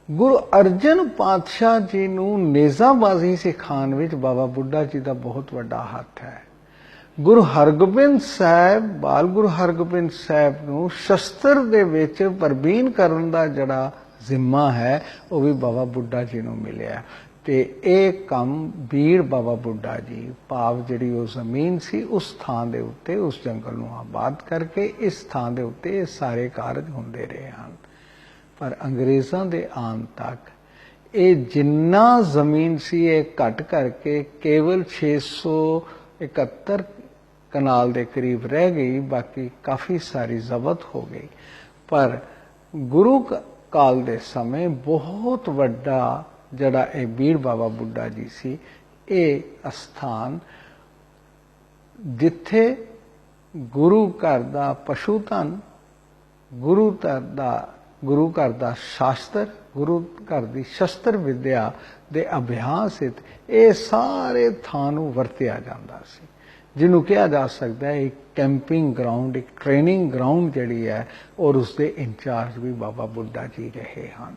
B: ਗੁਰੂ ਅਰਜਨ ਪਾਤਸ਼ਾਹ ਜੀ ਨੂੰ ਨੇਜ਼ਾਬਾਜ਼ੀ ਸਿਖਾਉਣ ਵਿੱਚ ਬਾਬਾ ਬੁੱਢਾ ਜੀ ਦਾ ਬਹੁਤ ਵੱਡਾ ਹੱਥ ਹੈ। ਗੁਰੂ ਹਰਗੋਬਿੰਦ ਸਾਹਿਬ, ਬਾਲ ਗੁਰੂ ਹਰਗੋਬਿੰਦ ਸਾਹਿਬ ਨੂੰ ਸ਼ਸਤਰ ਦੇ ਵਿੱਚ ਪ੍ਰਬੀਨ ਕਰਨ ਦਾ ਜਿਹੜਾ ਜ਼ਿੰਮਾ ਹੈ ਉਹ ਵੀ ਬਾਬਾ ਬੁੱਢਾ ਜੀ ਨੂੰ ਮਿਲਿਆ। ਤੇ ਇਹ ਕੰਮ ਬੀੜ ਬਾਬਾ ਬੁੱਢਾ ਜੀ, ਭਾਵ ਜਿਹੜੀ ਉਹ ਜ਼ਮੀਨ ਸੀ ਉਸ ਥਾਂ ਦੇ ਉੱਤੇ, ਉਸ ਜੰਗਲ ਨੂੰ ਆਬਾਦ ਕਰਕੇ ਇਸ ਥਾਂ ਦੇ ਉੱਤੇ ਇਹ ਸਾਰੇ ਕਾਰਜ ਹੁੰਦੇ ਰਹੇ ਹਨ। ਪਰ ਅੰਗਰੇਜ਼ਾਂ ਦੇ ਆਉਣ ਤੱਕ ਇਹ ਜਿੰਨਾ ਜ਼ਮੀਨ ਸੀ ਇਹ ਘਟ ਕਰਕੇ ਕੇਵਲ 671 ਕਨਾਲ ਦੇ ਕਰੀਬ ਰਹਿ ਗਈ, ਬਾਕੀ ਕਾਫੀ ਸਾਰੀ ਜ਼ਬਤ ਹੋ ਗਈ। ਪਰ ਗੁਰੂ ਕਾਲ ਦੇ ਸਮੇਂ ਬਹੁਤ ਵੱਡਾ ਜਿਹੜਾ ਇਹ ਬੀੜ ਬਾਬਾ ਬੁੱਢਾ ਜੀ ਸੀ, ਇਹ ਅਸਥਾਨ ਜਿੱਥੇ ਗੁਰੂ ਘਰ ਦਾ ਪਸ਼ੂ ਧਨ, ਗੁਰੂ ਘਰ ਦਾ ਸ਼ਾਸਤਰ, ਗੁਰੂ ਘਰ ਦੀ ਸ਼ਸਤਰ ਵਿਦਿਆ ਦੇ ਅਭਿਆਸ ਹਿਤ ਇਹ ਸਾਰੇ ਥਾਂ ਨੂੰ ਵਰਤਿਆ ਜਾਂਦਾ ਸੀ, ਜਿਹਨੂੰ ਕਿਹਾ ਜਾ ਸਕਦਾ ਹੈ ਇੱਕ ਕੈਂਪਿੰਗ ਗਰਾਊਂਡ, ਇੱਕ ਟ੍ਰੇਨਿੰਗ ਗਰਾਊਂਡ ਜਿਹੜੀ ਹੈ, ਔਰ ਉਸਦੇ ਇੰਚਾਰਜ ਵੀ ਬਾਬਾ ਬੁੱਢਾ ਜੀ ਰਹੇ ਹਨ।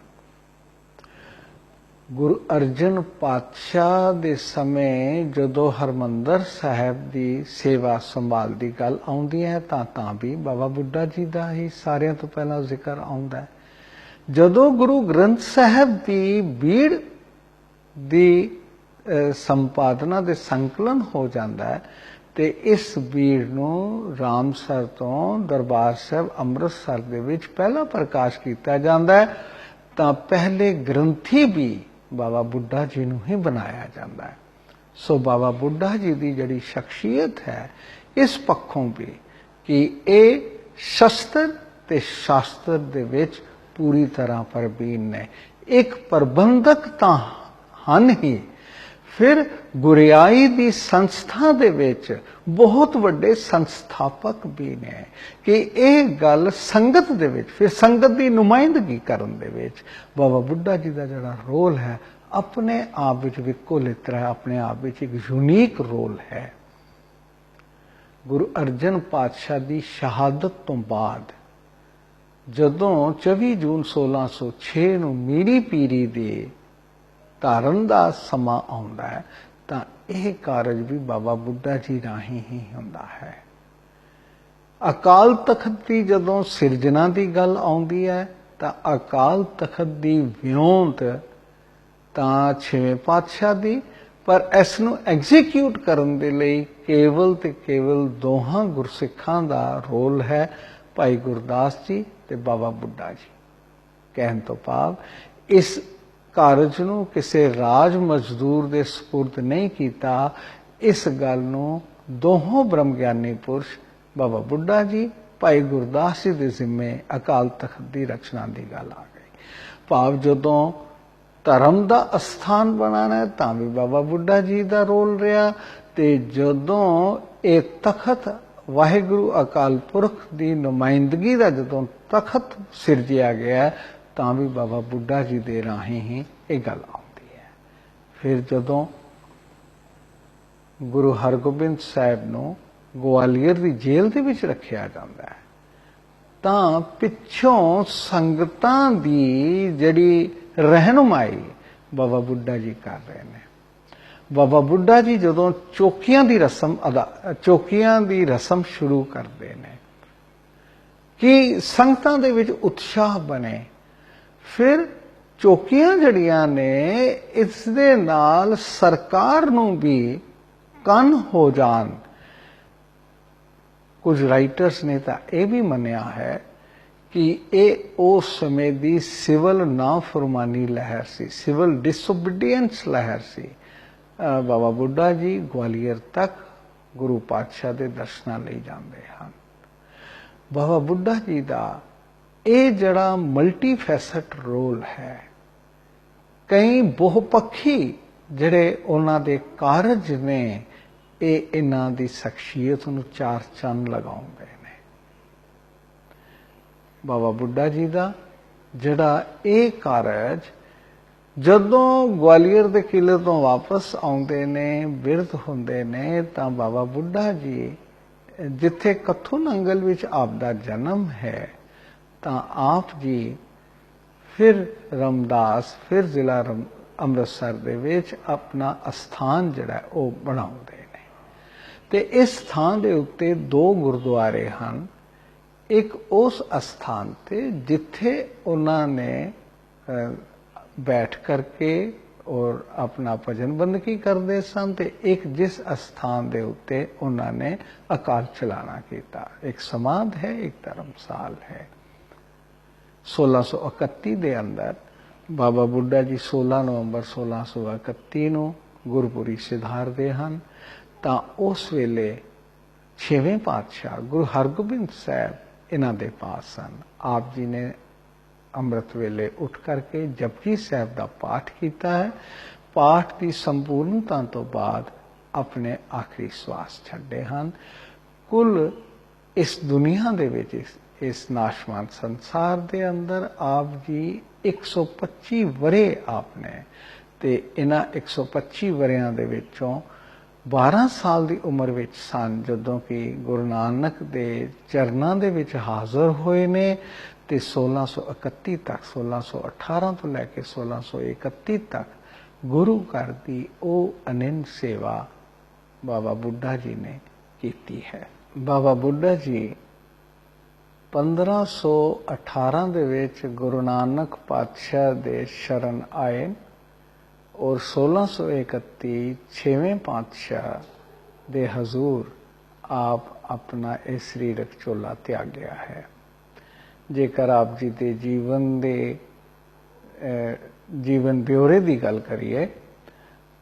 B: ਗੁਰੂ ਅਰਜਨ ਪਾਤਸ਼ਾਹ ਦੇ ਸਮੇਂ ਜਦੋਂ ਹਰਮੰਦਰ ਸਾਹਿਬ ਦੀ ਸੇਵਾ ਸੰਭਾਲ ਦੀ ਗੱਲ ਆਉਂਦੀ ਹੈ ਤਾਂ ਵੀ ਬਾਬਾ ਬੁੱਢਾ ਜੀ ਦਾ ਹੀ ਸਾਰਿਆਂ ਤੋਂ ਪਹਿਲਾਂ ਜ਼ਿਕਰ ਆਉਂਦਾ ਹੈ। ਜਦੋਂ ਗੁਰੂ ਗ੍ਰੰਥ ਸਾਹਿਬ ਦੀ ਬੀੜ ਦੀ ਸੰਪਾਦਨਾ ਦੇ ਸੰਕਲਨ ਹੋ ਜਾਂਦਾ ਹੈ ਤੇ ਇਸ ਬੀੜ ਨੂੰ ਰਾਮਸਰ ਤੋਂ ਦਰਬਾਰ ਸਾਹਿਬ ਅੰਮ੍ਰਿਤਸਰ ਦੇ ਵਿੱਚ ਪਹਿਲਾ ਪ੍ਰਕਾਸ਼ ਕੀਤਾ ਜਾਂਦਾ ਹੈ, ਤਾਂ ਪਹਿਲੇ ਗ੍ਰੰਥੀ ਵੀ ਬਾਬਾ ਬੁੱਢਾ ਜੀ ਨੂੰ ਹੀ ਬਣਾਇਆ ਜਾਂਦਾ ਹੈ। ਸੋ ਬਾਬਾ ਬੁੱਢਾ ਜੀ ਦੀ ਜਿਹੜੀ ਸ਼ਖਸੀਅਤ ਹੈ ਇਸ ਪੱਖੋਂ ਵੀ ਕਿ ਇਹ ਸ਼ਸਤਰ ਤੇ ਸ਼ਾਸਤਰ ਦੇ ਵਿੱਚ ਪੂਰੀ ਤਰ੍ਹਾਂ ਪ੍ਰਬੀਨ ਨੇ, ਇੱਕ ਪ੍ਰਬੰਧਕ ਤਾਂ ਹਨ ਹੀ, ਫਿਰ ਗੁਰਿਆਈ ਦੀ ਸੰਸਥਾ ਦੇ ਵਿੱਚ ਬਹੁਤ ਵੱਡੇ ਸੰਸਥਾਪਕ ਵੀ ਨੇ ਕਿ ਇਹ ਗੱਲ ਸੰਗਤ ਦੇ ਵਿੱਚ, ਫਿਰ ਸੰਗਤ ਦੀ ਨੁਮਾਇੰਦਗੀ ਕਰਨ ਦੇ ਵਿੱਚ ਬਾਬਾ ਬੁੱਢਾ ਜੀ ਦਾ ਜਿਹੜਾ ਰੋਲ ਹੈ ਆਪਣੇ ਆਪ ਵਿੱਚ ਵਿਕੋਲਿਤਰ ਹੈ, ਆਪਣੇ ਆਪ ਵਿੱਚ ਇੱਕ ਯੂਨੀਕ ਰੋਲ ਹੈ। ਗੁਰੂ ਅਰਜਨ ਪਾਤਸ਼ਾਹ ਦੀ ਸ਼ਹਾਦਤ ਤੋਂ ਬਾਅਦ ਜਦੋਂ 24 ਜੂਨ 1606 ਨੂੰ ਮੀਰੀ ਪੀਰੀ ਦੇ ਧਾਰਨ ਦਾ ਸਮਾਂ ਆਉਂਦਾ ਹੈ ਤਾਂ ਇਹ ਕਾਰਜ ਵੀ ਬਾਬਾ ਬੁੱਢਾ ਜੀ ਰਾਹੀਂ ਹੀ ਹੁੰਦਾ ਹੈ। ਅਕਾਲ ਤਖਤ ਦੀ ਜਦੋਂ ਸਿਰਜਣਾ ਦੀ ਗੱਲ ਆਉਂਦੀ ਹੈ ਤਾਂ ਅਕਾਲ ਤਖਤ ਦੀ ਵਿਉਂਤ ਤਾਂ 6ਵੇਂ ਪਾਤਸ਼ਾਹ ਦੀ, ਪਰ ਇਸ ਨੂੰ ਐਗਜ਼ੀਕਿਊਟ ਕਰਨ ਦੇ ਲਈ ਕੇਵਲ ਤੇ ਕੇਵਲ ਦੋਹਾਂ ਗੁਰਸਿੱਖਾਂ ਦਾ ਰੋਲ ਹੈ, ਭਾਈ ਗੁਰਦਾਸ ਜੀ ਤੇ ਬਾਬਾ ਬੁੱਢਾ ਜੀ। ਕਹਿਣ ਤੋਂ ਭਾਵ ਇਸ ਕਾਰਜ ਨੂੰ ਕਿਸੇ ਰਾਜ ਮਜ਼ਦੂਰ ਦੇ ਸਪੁਰਦ ਨਹੀਂ ਕੀਤਾ, ਇਸ ਗੱਲ ਨੂੰ ਦੋਹੋਂ ਬ੍ਰਹਮ ਗਿਆਨੀ ਪੁਰਸ਼ ਬਾਬਾ ਬੁੱਢਾ ਜੀ, ਭਾਈ ਗੁਰਦਾਸ ਜੀ ਦੇ ਜ਼ਿੰਮੇ ਅਕਾਲ ਤਖਤ ਦੀ ਰਚਨਾ ਦੀ ਗੱਲ ਆ ਗਈ। ਭਾਵ ਜਦੋਂ ਧਰਮ ਦਾ ਅਸਥਾਨ ਬਣਾਉਣਾ ਤਾਂ ਵੀ ਬਾਬਾ ਬੁੱਢਾ ਜੀ ਦਾ ਰੋਲ ਰਿਹਾ, ਤੇ ਜਦੋਂ ਇਹ ਤਖਤ ਵਾਹਿਗੁਰੂ ਅਕਾਲ ਪੁਰਖ ਦੀ ਨੁਮਾਇੰਦਗੀ ਦਾ ਜਦੋਂ ਤਖਤ ਸਿਰਜਿਆ ਗਿਆ ਤਾਂ ਵੀ ਬਾਬਾ ਬੁੱਢਾ ਜੀ ਦੇ ਰਾਹੀਂ ਹੀ ਇਹ ਗੱਲ ਆਉਂਦੀ ਹੈ। ਫਿਰ ਜਦੋਂ ਗੁਰੂ ਹਰਗੋਬਿੰਦ ਸਾਹਿਬ ਨੂੰ ਗਵਾਲੀਅਰ ਦੀ ਜੇਲ੍ਹ ਦੇ ਵਿੱਚ ਰੱਖਿਆ ਜਾਂਦਾ ਹੈ ਤਾਂ ਪਿੱਛੋਂ ਸੰਗਤਾਂ ਦੀ ਜਿਹੜੀ ਰਹਿਨੁਮਾਈ ਬਾਬਾ ਬੁੱਢਾ ਜੀ ਕਰ ਰਹੇ ਨੇ। ਬਾਬਾ ਬੁੱਢਾ ਜੀ ਜਦੋਂ ਚੌਕੀਆਂ ਦੀ ਰਸਮ ਸ਼ੁਰੂ ਕਰਦੇ ਨੇ ਕਿ ਸੰਗਤਾਂ ਦੇ ਵਿੱਚ ਉਤਸ਼ਾਹ ਬਣੇ, ਫਿਰ ਚੌਕੀਆਂ ਜਿਹੜੀਆਂ ਨੇ ਇਸ ਦੇ ਨਾਲ ਸਰਕਾਰ ਨੂੰ ਵੀ ਕੰਨ ਹੋ ਜਾਣ। ਕੁਝ ਰਾਈਟਰਸ ਨੇ ਤਾਂ ਇਹ ਵੀ ਮੰਨਿਆ ਹੈ ਕਿ ਇਹ ਉਸ ਸਮੇਂ ਦੀ ਸਿਵਲ ਨਾਫਰਮਾਨੀ ਲਹਿਰ ਸੀ, ਸਿਵਲ ਡਿਸਓਬੀਡੀਐਂਸ ਲਹਿਰ ਸੀ। ਬਾਬਾ ਬੁੱਢਾ ਜੀ ਗਵਾਲੀਅਰ ਤੱਕ ਗੁਰੂ ਪਾਤਸ਼ਾਹ ਦੇ ਦਰਸ਼ਨਾਂ ਲਈ ਜਾਂਦੇ ਹਨ। ਬਾਬਾ ਬੁੱਢਾ ਜੀ ਦਾ ਇਹ ਜਿਹੜਾ ਮਲਟੀ ਫੈਸਟ ਰੋਲ ਹੈ, ਕਈ ਬਹੁਪੱਖੀ ਜਿਹੜੇ ਉਹਨਾਂ ਦੇ ਕਾਰਜ ਨੇ, ਇਹ ਇਹਨਾਂ ਦੀ ਸ਼ਖਸੀਅਤ ਨੂੰ ਚਾਰ ਚੰਨ ਲਗਾਉਂਦੇ ਨੇ। ਬਾਬਾ ਬੁੱਢਾ ਜੀ ਦਾ ਜਿਹੜਾ ਇਹ ਕਾਰਜ ਜਦੋਂ ਗਵਾਲੀਅਰ ਦੇ ਕਿਲੇ ਤੋਂ ਵਾਪਸ ਆਉਂਦੇ ਨੇ, ਬਿਰਧ ਹੁੰਦੇ ਨੇ, ਤਾਂ ਬਾਬਾ ਬੁੱਢਾ ਜੀ ਜਿੱਥੇ ਕੱਥੂ ਨੰਗਲ ਵਿੱਚ ਆਪ ਦਾ ਜਨਮ ਹੈ ਤਾਂ ਆਪ ਜੀ ਫਿਰ ਰਾਮਦਾਸ ਫਿਰ ਜ਼ਿਲ੍ਹਾ ਅੰਮ੍ਰਿਤਸਰ ਦੇ ਵਿੱਚ ਆਪਣਾ ਅਸਥਾਨ ਜਿਹੜਾ ਉਹ ਬਣਾਉਂਦੇ ਨੇ। ਤੇ ਇਸ ਥਾਂ ਦੇ ਉੱਤੇ ਦੋ ਗੁਰਦੁਆਰੇ ਹਨ। ਇੱਕ ਉਸ ਅਸਥਾਨ ਤੇ ਜਿੱਥੇ ਉਹਨਾਂ ਨੇ ਬੈਠ ਕਰਕੇ ਔਰ ਆਪਣਾ ਭਜਨ ਬੰਦਗੀ ਕਰਦੇ ਸਨ, ਤੇ ਇੱਕ ਜਿਸ ਅਸਥਾਨ ਦੇ ਉੱਤੇ ਉਹਨਾਂ ਨੇ ਅਕਾਲ ਚਲਾਣਾ ਕੀਤਾ। ਇੱਕ ਸਮਾਧ ਹੈ, ਇੱਕ ਧਰਮਸਾਲ ਹੈ। 1631 ਦੇ ਅੰਦਰ ਬਾਬਾ ਬੁੱਢਾ ਜੀ 16 ਨਵੰਬਰ 1631 ਨੂੰ ਗੁਰਪੁਰੀ ਸਿਧਾਰਦੇ ਹਨ। ਤਾਂ ਉਸ ਵੇਲੇ 6ਵੇਂ ਪਾਤਸ਼ਾਹ ਗੁਰੂ ਹਰਗੋਬਿੰਦ ਸਾਹਿਬ ਇਹਨਾਂ ਦੇ ਪਾਸ ਸਨ। ਆਪ ਜੀ ਨੇ ਅੰਮ੍ਰਿਤ ਵੇਲੇ ਉੱਠ ਕਰਕੇ ਜਪਜੀ ਸਾਹਿਬ ਦਾ ਪਾਠ ਕੀਤਾ ਹੈ। ਪਾਠ ਦੀ ਸੰਪੂਰਨਤਾ ਤੋਂ ਬਾਅਦ ਆਪਣੇ ਆਖਰੀ ਸਵਾਸ ਛੱਡੇ ਹਨ। ਕੁੱਲ ਇਸ ਦੁਨੀਆ ਦੇ ਵਿੱਚ, ਇਸ ਨਾਸ਼ਵਾਨ ਸੰਸਾਰ ਦੇ ਅੰਦਰ ਆਪ ਜੀ 125 ਵਰੇ ਆਪ ਨੇ, ਤੇ ਇਹਨਾਂ 125 ਵਰਿਆਂ ਦੇ ਵਿੱਚੋਂ 12 ਸਾਲ ਦੀ ਉਮਰ ਵਿੱਚ ਸਨ ਜਦੋਂ ਕਿ ਗੁਰੂ ਨਾਨਕ ਦੇ ਚਰਨਾਂ ਦੇ ਵਿੱਚ ਹਾਜ਼ਰ ਹੋਏ ਨੇ। ਤੇ 1631 ਤੱਕ, 1618 ਤੋਂ ਲੈ ਕੇ 1631 ਤੱਕ ਗੁਰੂ ਘਰ ਦੀ ਉਹ ਅਨੰਨ ਸੇਵਾ ਬਾਬਾ ਬੁੱਢਾ ਜੀ ਨੇ ਕੀਤੀ ਹੈ। ਬਾਬਾ ਬੁੱਢਾ ਜੀ 1518 ਦੇ ਵਿੱਚ ਗੁਰੂ ਨਾਨਕ ਪਾਤਸ਼ਾਹ ਦੇ ਸ਼ਰਨ ਆਏ ਔਰ 1631 6ਵੇਂ ਪਾਤਸ਼ਾਹ ਦੇ ਹਜ਼ੂਰ ਆਪ ਆਪਣਾ ਇਹ ਸਰੀਰਕ ਝੋਲਾ ਤਿਆਗਿਆ ਹੈ। ਜੇਕਰ ਆਪ ਜੀ ਦੇ ਜੀਵਨ ਬਿਉਰੇ ਦੀ ਗੱਲ ਕਰੀਏ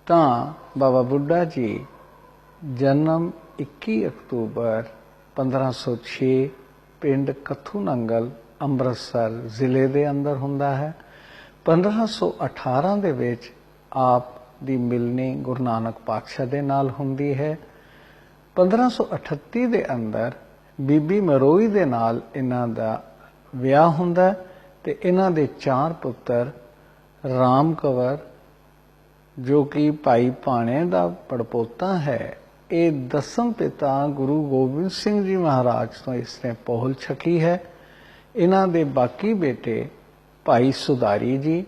B: ਤਾਂ ਬਾਬਾ ਬੁੱਢਾ ਜੀ ਜਨਮ 21 ਅਕਤੂਬਰ 1506 ਪਿੰਡ ਕੱਥੂ ਨੰਗਲ ਅੰਮ੍ਰਿਤਸਰ ਜ਼ਿਲ੍ਹੇ ਦੇ ਅੰਦਰ ਹੁੰਦਾ ਹੈ। 1518 ਦੇ ਵਿੱਚ ਆਪ ਦੀ ਮਿਲਣੀ ਗੁਰੂ ਨਾਨਕ ਪਾਤਸ਼ਾਹ ਦੇ ਨਾਲ ਹੁੰਦੀ ਹੈ। 1538 ਦੇ ਅੰਦਰ ਬੀਬੀ ਮਰੋਈ ਦੇ ਨਾਲ ਇਹਨਾਂ ਦਾ ਵਿਆਹ ਹੁੰਦਾ ਤੇ ਇਹਨਾਂ ਦੇ 4 ਪੁੱਤਰ ਰਾਮ ਕੰਵਰ ਜੋ ਕਿ ਭਾਈ ਭਾਣੇ ਦਾ ਪੜਪੋਤਾ ਹੈ, ਇਹ 10ਮ ਪਿਤਾ ਗੁਰੂ ਗੋਬਿੰਦ ਸਿੰਘ ਜੀ ਮਹਾਰਾਜ ਤੋਂ ਇਸਨੇ ਪਹੁਲ ਛਕੀ ਹੈ। ਇਹਨਾਂ ਦੇ ਬਾਕੀ ਬੇਟੇ ਭਾਈ ਸੁਧਾਰੀ ਜੀ,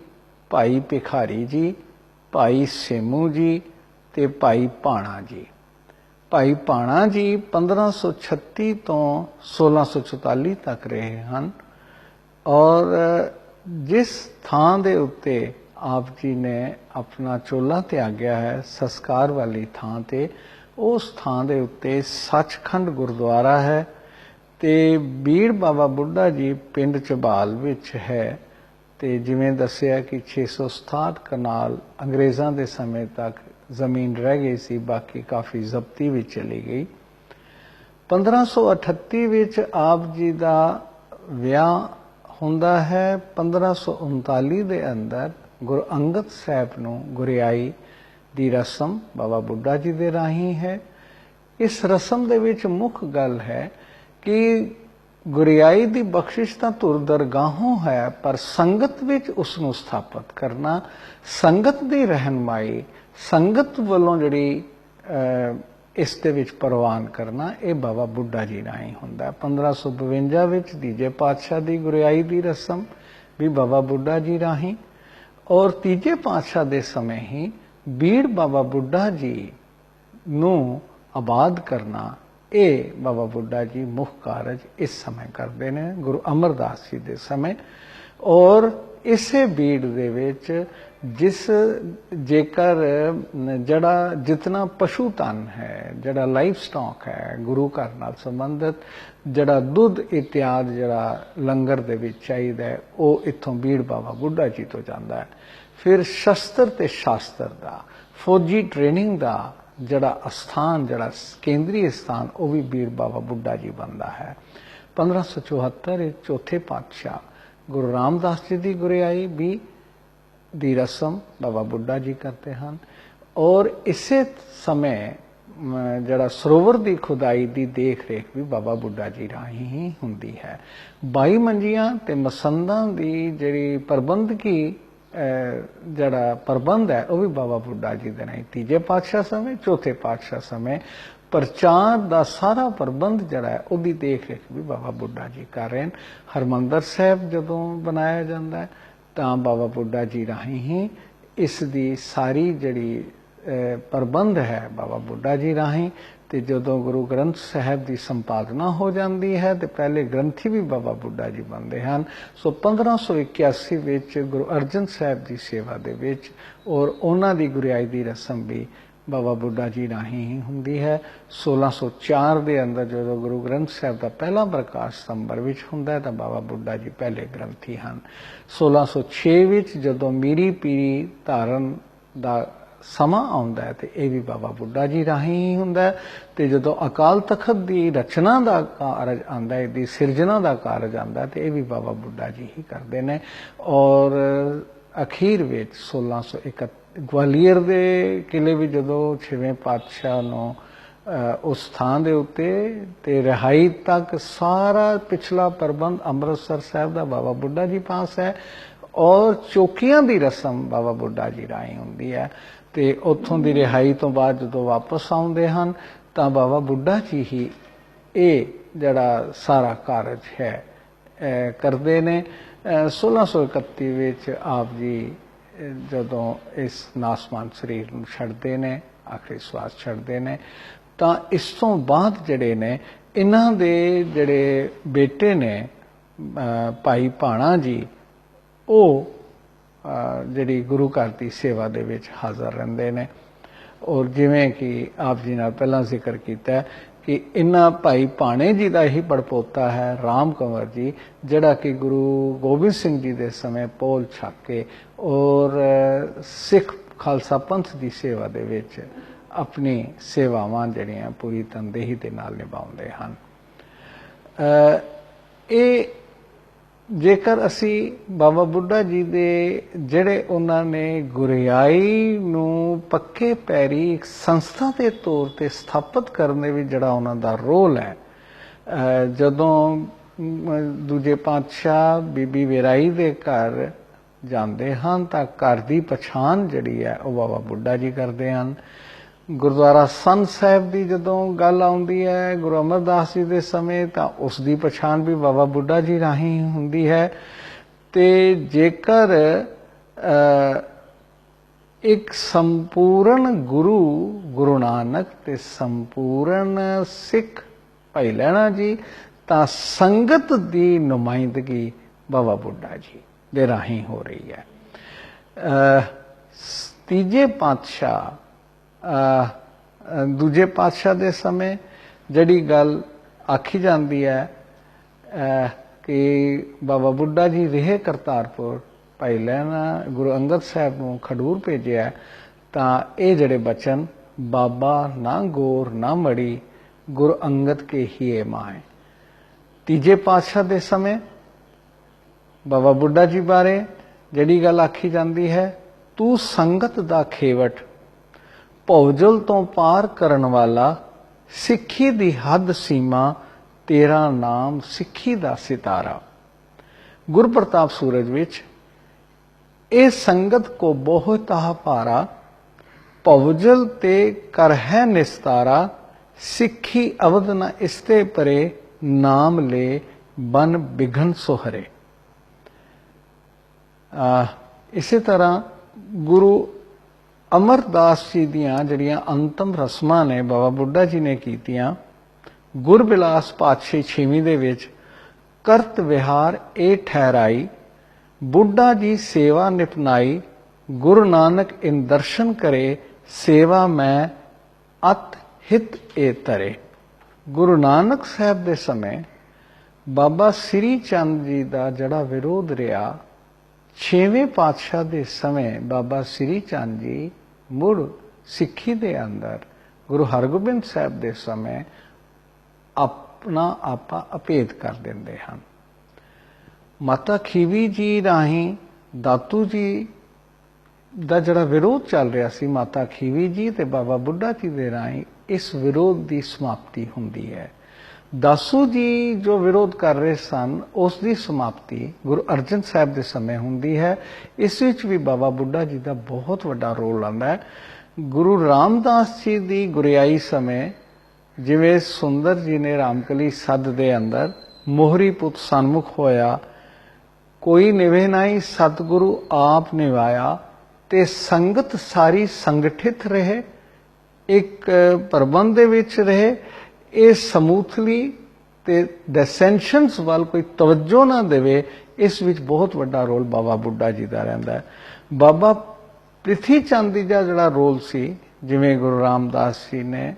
B: ਭਾਈ ਭਿਖਾਰੀ ਜੀ, ਭਾਈ ਸੇਮੂ ਜੀ ਤੇ ਭਾਈ ਭਾਣਾ ਜੀ। ਭਾਈ ਭਾਣਾ ਜੀ 1536 ਤੋਂ 1644 ਤੱਕ ਰਹੇ ਹਨ ਔਰ ਜਿਸ ਥਾਂ ਦੇ ਉੱਤੇ ਆਪ ਜੀ ਨੇ ਆਪਣਾ ਚੋਲਾ ਤਿਆਗਿਆ ਹੈ ਸੰਸਕਾਰ ਵਾਲੀ ਥਾਂ ਤੇ, ਉਸ ਥਾਂ ਦੇ ਉੱਤੇ ਸੱਚਖੰਡ ਗੁਰਦੁਆਰਾ ਹੈ ਤੇ ਬੀੜ ਬਾਬਾ ਬੁੱਢਾ ਜੀ ਪਿੰਡ ਝਬਾਲ ਵਿੱਚ ਹੈ। ਤੇ ਜਿਵੇਂ ਦੱਸਿਆ ਕਿ 667 ਕਨਾਲ ਅੰਗਰੇਜ਼ਾਂ ਦੇ ਸਮੇਂ ਤੱਕ ਜ਼ਮੀਨ ਰਹਿ ਗਈ ਸੀ, ਬਾਕੀ ਕਾਫੀ ਜ਼ਬਤੀ ਵਿੱਚ ਚਲੀ ਗਈ। 1538 ਵਿੱਚ ਆਪ ਜੀ ਦਾ ਵਿਆਹ ਹੁੰਦਾ ਹੈ। 1539 ਦੇ ਅੰਦਰ ਗੁਰੂ ਅੰਗਦ ਸਾਹਿਬ ਨੂੰ ਗੁਰਿਆਈ ਦੀ ਰਸਮ ਬਾਬਾ ਬੁੱਢਾ ਜੀ ਦੇ ਰਾਹੀਂ ਹੈ। ਇਸ ਰਸਮ ਦੇ ਵਿੱਚ ਮੁੱਖ ਗੱਲ ਹੈ ਕਿ ਗੁਰਿਆਈ ਦੀ ਬਖਸ਼ਿਸ਼ ਤਾਂ ਧੁਰ ਦਰਗਾਹੋਂ ਹੈ, ਪਰ ਸੰਗਤ ਵਿੱਚ ਉਸ ਨੂੰ ਸਥਾਪਿਤ ਕਰਨਾ, ਸੰਗਤ ਦੀ ਰਹਿਨਮਾਈ, ਸੰਗਤ ਵੱਲੋਂ ਜਿਹੜੀ ਇਸ ਦੇ ਵਿੱਚ ਪ੍ਰਵਾਨ ਕਰਨਾ, ਇਹ ਬਾਬਾ ਬੁੱਢਾ ਜੀ ਰਾਹੀਂ ਹੁੰਦਾ। 1552 ਵਿੱਚ ਤੀਜੇ ਪਾਤਸ਼ਾਹ ਦੀ ਗੁਰਿਆਈ ਦੀ ਰਸਮ ਵੀ ਬਾਬਾ ਬੁੱਢਾ ਜੀ ਰਾਹੀਂ, ਔਰ ਤੀਜੇ ਪਾਤਸ਼ਾਹ ਦੇ ਸਮੇਂ ਹੀ ਬੀੜ ਬਾਬਾ ਬੁੱਢਾ ਜੀ ਨੂੰ ਆਬਾਦ ਕਰਨਾ, ਇਹ ਬਾਬਾ ਬੁੱਢਾ ਜੀ ਮੁੱਖ ਕਾਰਜ ਇਸ ਸਮੇਂ ਕਰਦੇ ਨੇ ਗੁਰੂ ਅਮਰਦਾਸ ਜੀ ਦੇ ਸਮੇਂ। ਔਰ ਇਸੇ ਬੀੜ ਦੇ ਵਿੱਚ ਜੇਕਰ ਜਿਹੜਾ ਜਿਤਨਾ ਪਸ਼ੂ ਧਨ ਹੈ, ਜਿਹੜਾ ਲਾਈਫ ਸਟਾਕ ਹੈ ਗੁਰੂ ਘਰ ਨਾਲ ਸੰਬੰਧਿਤ, ਜਿਹੜਾ ਦੁੱਧ ਇਤਿਆਦ ਜਿਹੜਾ ਲੰਗਰ ਦੇ ਵਿੱਚ ਚਾਹੀਦਾ ਹੈ, ਉਹ ਇੱਥੋਂ ਬੀੜ ਬਾਬਾ ਬੁੱਢਾ ਜੀ ਤੋਂ ਜਾਂਦਾ ਹੈ। ਫਿਰ ਸ਼ਸਤਰ ਤੇ ਸ਼ਾਸਤਰ ਦਾ, ਫੌਜੀ ਟ੍ਰੇਨਿੰਗ ਦਾ ਜਿਹੜਾ ਅਸਥਾਨ, ਜਿਹੜਾ ਕੇਂਦਰੀ ਸਥਾਨ, ਉਹ ਵੀ ਬੀੜ ਬਾਬਾ ਬੁੱਢਾ ਜੀ ਬਣਦਾ ਹੈ। 1574 ਚੌਥੇ ਪਾਤਸ਼ਾਹ ਗੁਰੂ ਰਾਮਦਾਸ ਜੀ ਦੀ ਗੁਰਿਆਈ ਵੀ ਦੀ ਰਸਮ ਬਾਬਾ ਬੁੱਢਾ ਜੀ ਕਰਦੇ ਹਨ। ਔਰ ਇਸੇ ਸਮੇਂ ਜਿਹੜਾ ਸਰੋਵਰ ਦੀ ਖੁਦਾਈ ਦੀ ਦੇਖ ਰੇਖ ਵੀ ਬਾਬਾ ਬੁੱਢਾ ਜੀ ਰਾਹੀਂ ਹੀ ਹੁੰਦੀ ਹੈ। 22 ਮੰਜੀਆਂ ਤੇ ਮਸੰਦਾਂ ਦੀ ਜਿਹੜੀ ਪ੍ਰਬੰਧਕੀ ਜਿਹੜਾ ਪ੍ਰਬੰਧ ਹੈ, ਉਹ ਵੀ ਬਾਬਾ ਬੁੱਢਾ ਜੀ ਦੇ ਰਾਹੀਂ ਤੀਜੇ ਪਾਤਸ਼ਾਹ ਸਮੇਂ, ਚੌਥੇ ਪਾਤਸ਼ਾਹ ਸਮੇਂ ਪ੍ਰਚਾਰ ਦਾ ਸਾਰਾ ਪ੍ਰਬੰਧ ਜਿਹੜਾ ਹੈ ਉਹਦੀ ਦੇਖ ਰੇਖ ਵੀ ਬਾਬਾ ਬੁੱਢਾ ਜੀ ਕਰ ਰਹੇ ਹਨ। ਹਰਮੰਦਰ ਸਾਹਿਬ ਜਦੋਂ ਬਣਾਇਆ ਜਾਂਦਾ ਹੈ ਤਾਂ ਬਾਬਾ ਬੁੱਢਾ ਜੀ ਰਾਹੀਂ ਹੀ ਇਸ ਦੀ ਸਾਰੀ ਜਿਹੜੀ ਪ੍ਰਬੰਧ ਹੈ ਬਾਬਾ ਬੁੱਢਾ ਜੀ ਰਾਹੀਂ। ਤੇ ਜਦੋਂ ਗੁਰੂ ਗ੍ਰੰਥ ਸਾਹਿਬ ਦੀ ਸੰਪਾਦਨਾ ਹੋ ਜਾਂਦੀ ਹੈ ਤੇ ਪਹਿਲੇ ਗ੍ਰੰਥੀ ਵੀ ਬਾਬਾ ਬੁੱਢਾ ਜੀ ਬਣਦੇ ਹਨ। ਸੋ 1581 ਵਿੱਚ ਗੁਰੂ ਅਰਜਨ ਸਾਹਿਬ ਦੀ ਸੇਵਾ ਦੇ ਵਿੱਚ ਔਰ ਉਹਨਾਂ ਦੀ ਗੁਰਿਆਈ ਦੀ ਰਸਮ ਵੀ ਬਾਬਾ ਬੁੱਢਾ ਜੀ ਰਾਹੀਂ ਹੀ ਹੁੰਦੀ ਹੈ। 1604 ਦੇ ਅੰਦਰ ਜਦੋਂ ਗੁਰੂ ਗ੍ਰੰਥ ਸਾਹਿਬ ਦਾ ਪਹਿਲਾ ਪ੍ਰਕਾਸ਼ ਸਤੰਬਰ ਵਿੱਚ ਹੁੰਦਾ ਹੈ ਤਾਂ ਬਾਬਾ ਬੁੱਢਾ ਜੀ ਪਹਿਲੇ ਗ੍ਰੰਥੀ ਹਨ। 1606 ਵਿੱਚ ਜਦੋਂ ਮੀਰੀ ਪੀਰੀ ਧਾਰਨ ਦਾ ਸਮਾਂ ਆਉਂਦਾ ਹੈ ਤੇ ਇਹ ਵੀ ਬਾਬਾ ਬੁੱਢਾ ਜੀ ਰਾਹੀਂ ਹੀ ਹੁੰਦਾ ਹੈ। ਤੇ ਜਦੋਂ ਅਕਾਲ ਤਖਤ ਦੀ ਰਚਨਾ ਦਾ ਕਾਰਜ ਆਉਂਦਾ ਹੈ, ਇਹਦੀ ਸਿਰਜਣਾ ਦਾ ਕਾਰਜ ਆਉਂਦਾ ਤੇ ਇਹ ਵੀ ਬਾਬਾ ਬੁੱਢਾ ਜੀ ਹੀ ਕਰਦੇ ਨੇ। ਔਰ ਅਖੀਰ ਵਿੱਚ 1631 ਗਵਾਲੀਅਰ ਦੇ ਕਿਲੇ ਵਿੱਚ ਜਦੋਂ 6ਵੇਂ ਪਾਤਸ਼ਾਹ ਨੂੰ ਉਸ ਥਾਂ ਦੇ ਉੱਤੇ ਤੇ ਰਿਹਾਈ ਤੱਕ ਸਾਰਾ ਪਿਛਲਾ ਪ੍ਰਬੰਧ ਅੰਮ੍ਰਿਤਸਰ ਸਾਹਿਬ ਦਾ ਬਾਬਾ ਬੁੱਢਾ ਜੀ ਪਾਸ ਹੈ ਔਰ ਚੌਕੀਆਂ ਦੀ ਰਸਮ ਬਾਬਾ ਬੁੱਢਾ ਜੀ ਰਾਹੀਂ ਹੁੰਦੀ ਹੈ। ਤੇ ਉੱਥੋਂ ਦੀ ਰਿਹਾਈ ਤੋਂ ਬਾਅਦ ਜਦੋਂ ਵਾਪਸ ਆਉਂਦੇ ਹਨ ਤਾਂ ਬਾਬਾ ਬੁੱਢਾ ਜੀ ਹੀ ਇਹ ਜਿਹੜਾ ਸਾਰਾ ਕਾਰਜ ਹੈ ਕਰਦੇ ਨੇ। 1631 ਵਿੱਚ ਆਪ ਜੀ ਜਦੋਂ ਇਸ ਨਾਸਮਾਨ ਸਰੀਰ ਨੂੰ ਛੱਡਦੇ ਨੇ, ਆਖਰੀ ਸਵਾਸ ਛੱਡਦੇ ਨੇ, ਤਾਂ ਇਸ ਤੋਂ ਬਾਅਦ ਜਿਹੜੇ ਨੇ ਇਹਨਾਂ ਦੇ ਜਿਹੜੇ ਬੇਟੇ ਨੇ ਭਾਈ ਭਾਣਾ ਜੀ, ਉਹ ਜਿਹੜੀ ਗੁਰੂ ਘਰ ਦੀ ਸੇਵਾ ਦੇ ਵਿੱਚ ਹਾਜ਼ਰ ਰਹਿੰਦੇ ਨੇ। ਔਰ ਜਿਵੇਂ ਕਿ ਆਪ ਜੀ ਨਾਲ ਪਹਿਲਾਂ ਜ਼ਿਕਰ ਕੀਤਾ ਕਿ ਇਹਨਾਂ ਭਾਈ ਭਾਣੇ ਜੀ ਦਾ ਹੀ ਪੜਪੋਤਾ ਹੈ ਰਾਮ ਕੰਵਰ ਜੀ, ਜਿਹੜਾ ਕਿ ਗੁਰੂ ਗੋਬਿੰਦ ਸਿੰਘ ਜੀ ਦੇ ਸਮੇਂ ਪੋਲ ਛਕ ਕੇ ਔਰ ਸਿੱਖ ਖਾਲਸਾ ਪੰਥ ਦੀ ਸੇਵਾ ਦੇ ਵਿੱਚ ਆਪਣੀ ਸੇਵਾਵਾਂ ਜਿਹੜੀਆਂ ਪੂਰੀ ਤਨਦੇਹੀ ਦੇ ਨਾਲ ਨਿਭਾਉਂਦੇ ਹਨ। ਇਹ ਜੇਕਰ ਅਸੀਂ ਬਾਬਾ ਬੁੱਢਾ ਜੀ ਦੇ ਜਿਹੜੇ ਉਹਨਾਂ ਨੇ ਗੁਰਿਆਈ ਨੂੰ ਪੱਕੇ ਪੈਰੀ ਇੱਕ ਸੰਸਥਾ ਦੇ ਤੌਰ ਤੇ ਸਥਾਪਿਤ ਕਰਨ ਦੇ ਵਿੱਚ ਜਿਹੜਾ ਉਹਨਾਂ ਦਾ ਰੋਲ ਹੈ, ਜਦੋਂ ਦੂਜੇ ਪਾਤਸ਼ਾਹ ਬੀਬੀ ਵੇਰਾਈ ਦੇ ਘਰ ਜਾਂਦੇ ਹਨ ਤਾਂ ਘਰ ਦੀ ਪਛਾਣ ਜਿਹੜੀ ਹੈ ਉਹ ਬਾਬਾ ਬੁੱਢਾ ਜੀ ਕਰਦੇ ਹਨ। ਗੁਰਦੁਆਰਾ ਸੰਤ ਸਾਹਿਬ ਦੀ ਜਦੋਂ ਗੱਲ ਆਉਂਦੀ ਹੈ ਗੁਰੂ ਅਮਰਦਾਸ ਜੀ ਦੇ ਸਮੇਂ ਤਾਂ ਉਸ ਦੀ ਪਛਾਣ ਵੀ ਬਾਬਾ ਬੁੱਢਾ ਜੀ ਰਾਹੀਂ ਹੁੰਦੀ ਹੈ। ਤੇ ਜੇਕਰ ਇੱਕ ਸੰਪੂਰਨ ਗੁਰੂ ਨਾਨਕ ਤੇ ਸੰਪੂਰਨ ਸਿੱਖ ਭਾਈ ਲਹਿਣਾ ਜੀ, ਤਾਂ ਸੰਗਤ ਦੀ ਨੁਮਾਇੰਦਗੀ ਬਾਬਾ ਬੁੱਢਾ ਜੀ ਦੇ ਰਾਹੀਂ ਹੋ ਰਹੀ ਹੈ। ਤੀਜੇ ਪਾਤਸ਼ਾਹ ਦੂਜੇ ਪਾਤਸ਼ਾਹ ਦੇ ਸਮੇਂ ਜਿਹੜੀ ਗੱਲ ਆਖੀ ਜਾਂਦੀ ਹੈ ਕਿ ਬਾਬਾ ਬੁੱਢਾ ਜੀ ਰਹੇ ਕਰਤਾਰਪੁਰ, ਭਾਈ ਲਹਿਣਾ ਗੁਰੂ ਅੰਗਦ ਸਾਹਿਬ ਨੂੰ ਖਡੂਰ ਭੇਜਿਆ, ਤਾਂ ਇਹ ਜਿਹੜੇ ਬਚਨ ਬਾਬਾ ਨਾ ਗੋਰ ਨਾ ਮੜੀ ਗੁਰੂ ਅੰਗਦ ਕੇ ਹੀ ਮਾਏ। ਤੀਜੇ ਪਾਤਸ਼ਾਹ ਦੇ ਸਮੇਂ ਬਾਬਾ ਬੁੱਢਾ ਜੀ ਬਾਰੇ ਜਿਹੜੀ ਗੱਲ ਆਖੀ ਜਾਂਦੀ ਹੈ, ਤੂੰ ਸੰਗਤ ਦਾ ਖੇਵਟ ਭੌਜਲ ਤੋਂ ਪਾਰ ਕਰਨ ਵਾਲਾ, ਸਿੱਖੀ ਦੀ ਹੱਦ ਸੀਮਾ ਤੇਰਾ ਨਾਮ ਸਿੱਖੀ ਦਾ ਸਿਤਾਰਾ। ਗੁਰਪ੍ਰਤਾਪ ਸੂਰਜ ਵਿੱਚ ਇਹ ਸੰਗਤ ਕੋ ਬਹੁਤ ਆਹ ਭਾਰਾ, ਭੌਜਲ ਤੇ ਕਰ ਹੈ ਨਿਸਤਾਰਾ, ਸਿੱਖੀ ਅਵਧ ਨ ਇਸਤੇ ਪਰੇ, ਨਾਮ ਲੈ ਬਨ ਬਿਘਨ ਸੋਹਰੇ। ਇਸੇ ਤਰ੍ਹਾਂ ਗੁਰੂ ਅਮਰਦਾਸ ਜੀ ਦੀਆਂ ਜਿਹੜੀਆਂ ਅੰਤਮ ਰਸਮਾਂ ਨੇ ਬਾਬਾ ਬੁੱਢਾ ਜੀ ਨੇ ਕੀਤੀਆਂ, ਗੁਰਬਿਲਾਸ ਪਾਤਸ਼ਾਹੀ 6ਵੀਂ ਦੇ ਵਿੱਚ ਕਰਤ ਵਿਹਾਰ ਇਹ ਠਹਿਰਾਈ, ਬੁੱਢਾ ਜੀ ਸੇਵਾ ਨਿਪਨਾਈ, ਗੁਰੂ ਨਾਨਕ ਇਨ ਦਰਸ਼ਨ ਕਰੇ, ਸੇਵਾ ਮੈਂ ਅਤ ਹਿਤ ਏ ਤਰੇ। ਗੁਰੂ ਨਾਨਕ ਸਾਹਿਬ ਦੇ ਸਮੇਂ ਬਾਬਾ ਸ੍ਰੀ ਚੰਦ ਜੀ ਦਾ ਜਿਹੜਾ ਵਿਰੋਧ ਰਿਹਾ, 6ਵੇਂ ਪਾਤਸ਼ਾਹ ਦੇ ਸਮੇਂ ਬਾਬਾ ਸ੍ਰੀ ਚੰਦ ਜੀ ਮੁੜ ਸਿੱਖੀ ਦੇ ਅੰਦਰ ਗੁਰੂ ਹਰਗੋਬਿੰਦ ਸਾਹਿਬ ਦੇ ਸਮੇਂ ਆਪਣਾ ਆਪਾ ਅਭੇਦ ਕਰ ਦਿੰਦੇ ਹਨ। ਮਾਤਾ ਖੀਵੀ ਜੀ ਰਾਹੀਂ ਦਾਤੂ ਜੀ ਦਾ ਜਿਹੜਾ ਵਿਰੋਧ ਚੱਲ ਰਿਹਾ ਸੀ, ਮਾਤਾ ਖੀਵੀ ਜੀ ਤੇ ਬਾਬਾ ਬੁੱਢਾ ਜੀ ਦੇ ਰਾਹੀਂ ਇਸ ਵਿਰੋਧ ਦੀ ਸਮਾਪਤੀ ਹੁੰਦੀ ਹੈ। ਦਾਸੂ ਜੀ ਜੋ ਵਿਰੋਧ ਕਰ ਰਹੇ ਸਨ, ਉਸ ਦੀ ਸਮਾਪਤੀ ਗੁਰੂ ਅਰਜਨ ਸਾਹਿਬ ਦੇ ਸਮੇਂ ਹੁੰਦੀ ਹੈ। ਇਸ ਵਿੱਚ ਵੀ ਬਾਬਾ ਬੁੱਢਾ ਜੀ ਦਾ ਬਹੁਤ ਵੱਡਾ ਰੋਲ ਆਉਂਦਾ ਹੈ। ਗੁਰੂ ਰਾਮਦਾਸ ਜੀ ਦੀ ਗੁਰਿਆਈ ਸਮੇਂ ਜਿਵੇਂ ਸੁੰਦਰ ਜੀ ਨੇ ਰਾਮਕਲੀ ਸੱਦ ਦੇ ਅੰਦਰ ਮੋਹਰੀ ਪੁੱਤ ਸਨਮੁਖ ਹੋਇਆ, ਕੋਈ ਨਿਵੇ ਨਾਈ ਸਤਿਗੁਰੂ ਆਪ ਨਿਵਾਇਆ, ਤੇ ਸੰਗਤ ਸਾਰੀ ਸੰਗਠਿਤ ਰਹੇ, ਇੱਕ ਪ੍ਰਬੰਧ ਦੇ ਵਿੱਚ ਰਹੇ। ਇਹ ਸਮੂਥਲੀ ਤੇ ਡਿਸੈਂਸ਼ਨਸ ਵੱਲ ਕੋਈ ਤਵੱਜੋ ਨਾ ਦੇਵੇ, ਇਸ ਵਿੱਚ ਬਹੁਤ ਵੱਡਾ ਰੋਲ ਬਾਬਾ ਬੁੱਢਾ ਜੀ ਦਾ ਰਹਿੰਦਾ ਹੈ। ਬਾਬਾ ਪ੍ਰਿਥੀ ਚੰਦ ਜੀ ਦਾ ਜਿਹੜਾ ਰੋਲ ਸੀ, ਜਿਵੇਂ ਗੁਰੂ ਰਾਮਦਾਸ ਜੀ ਨੇ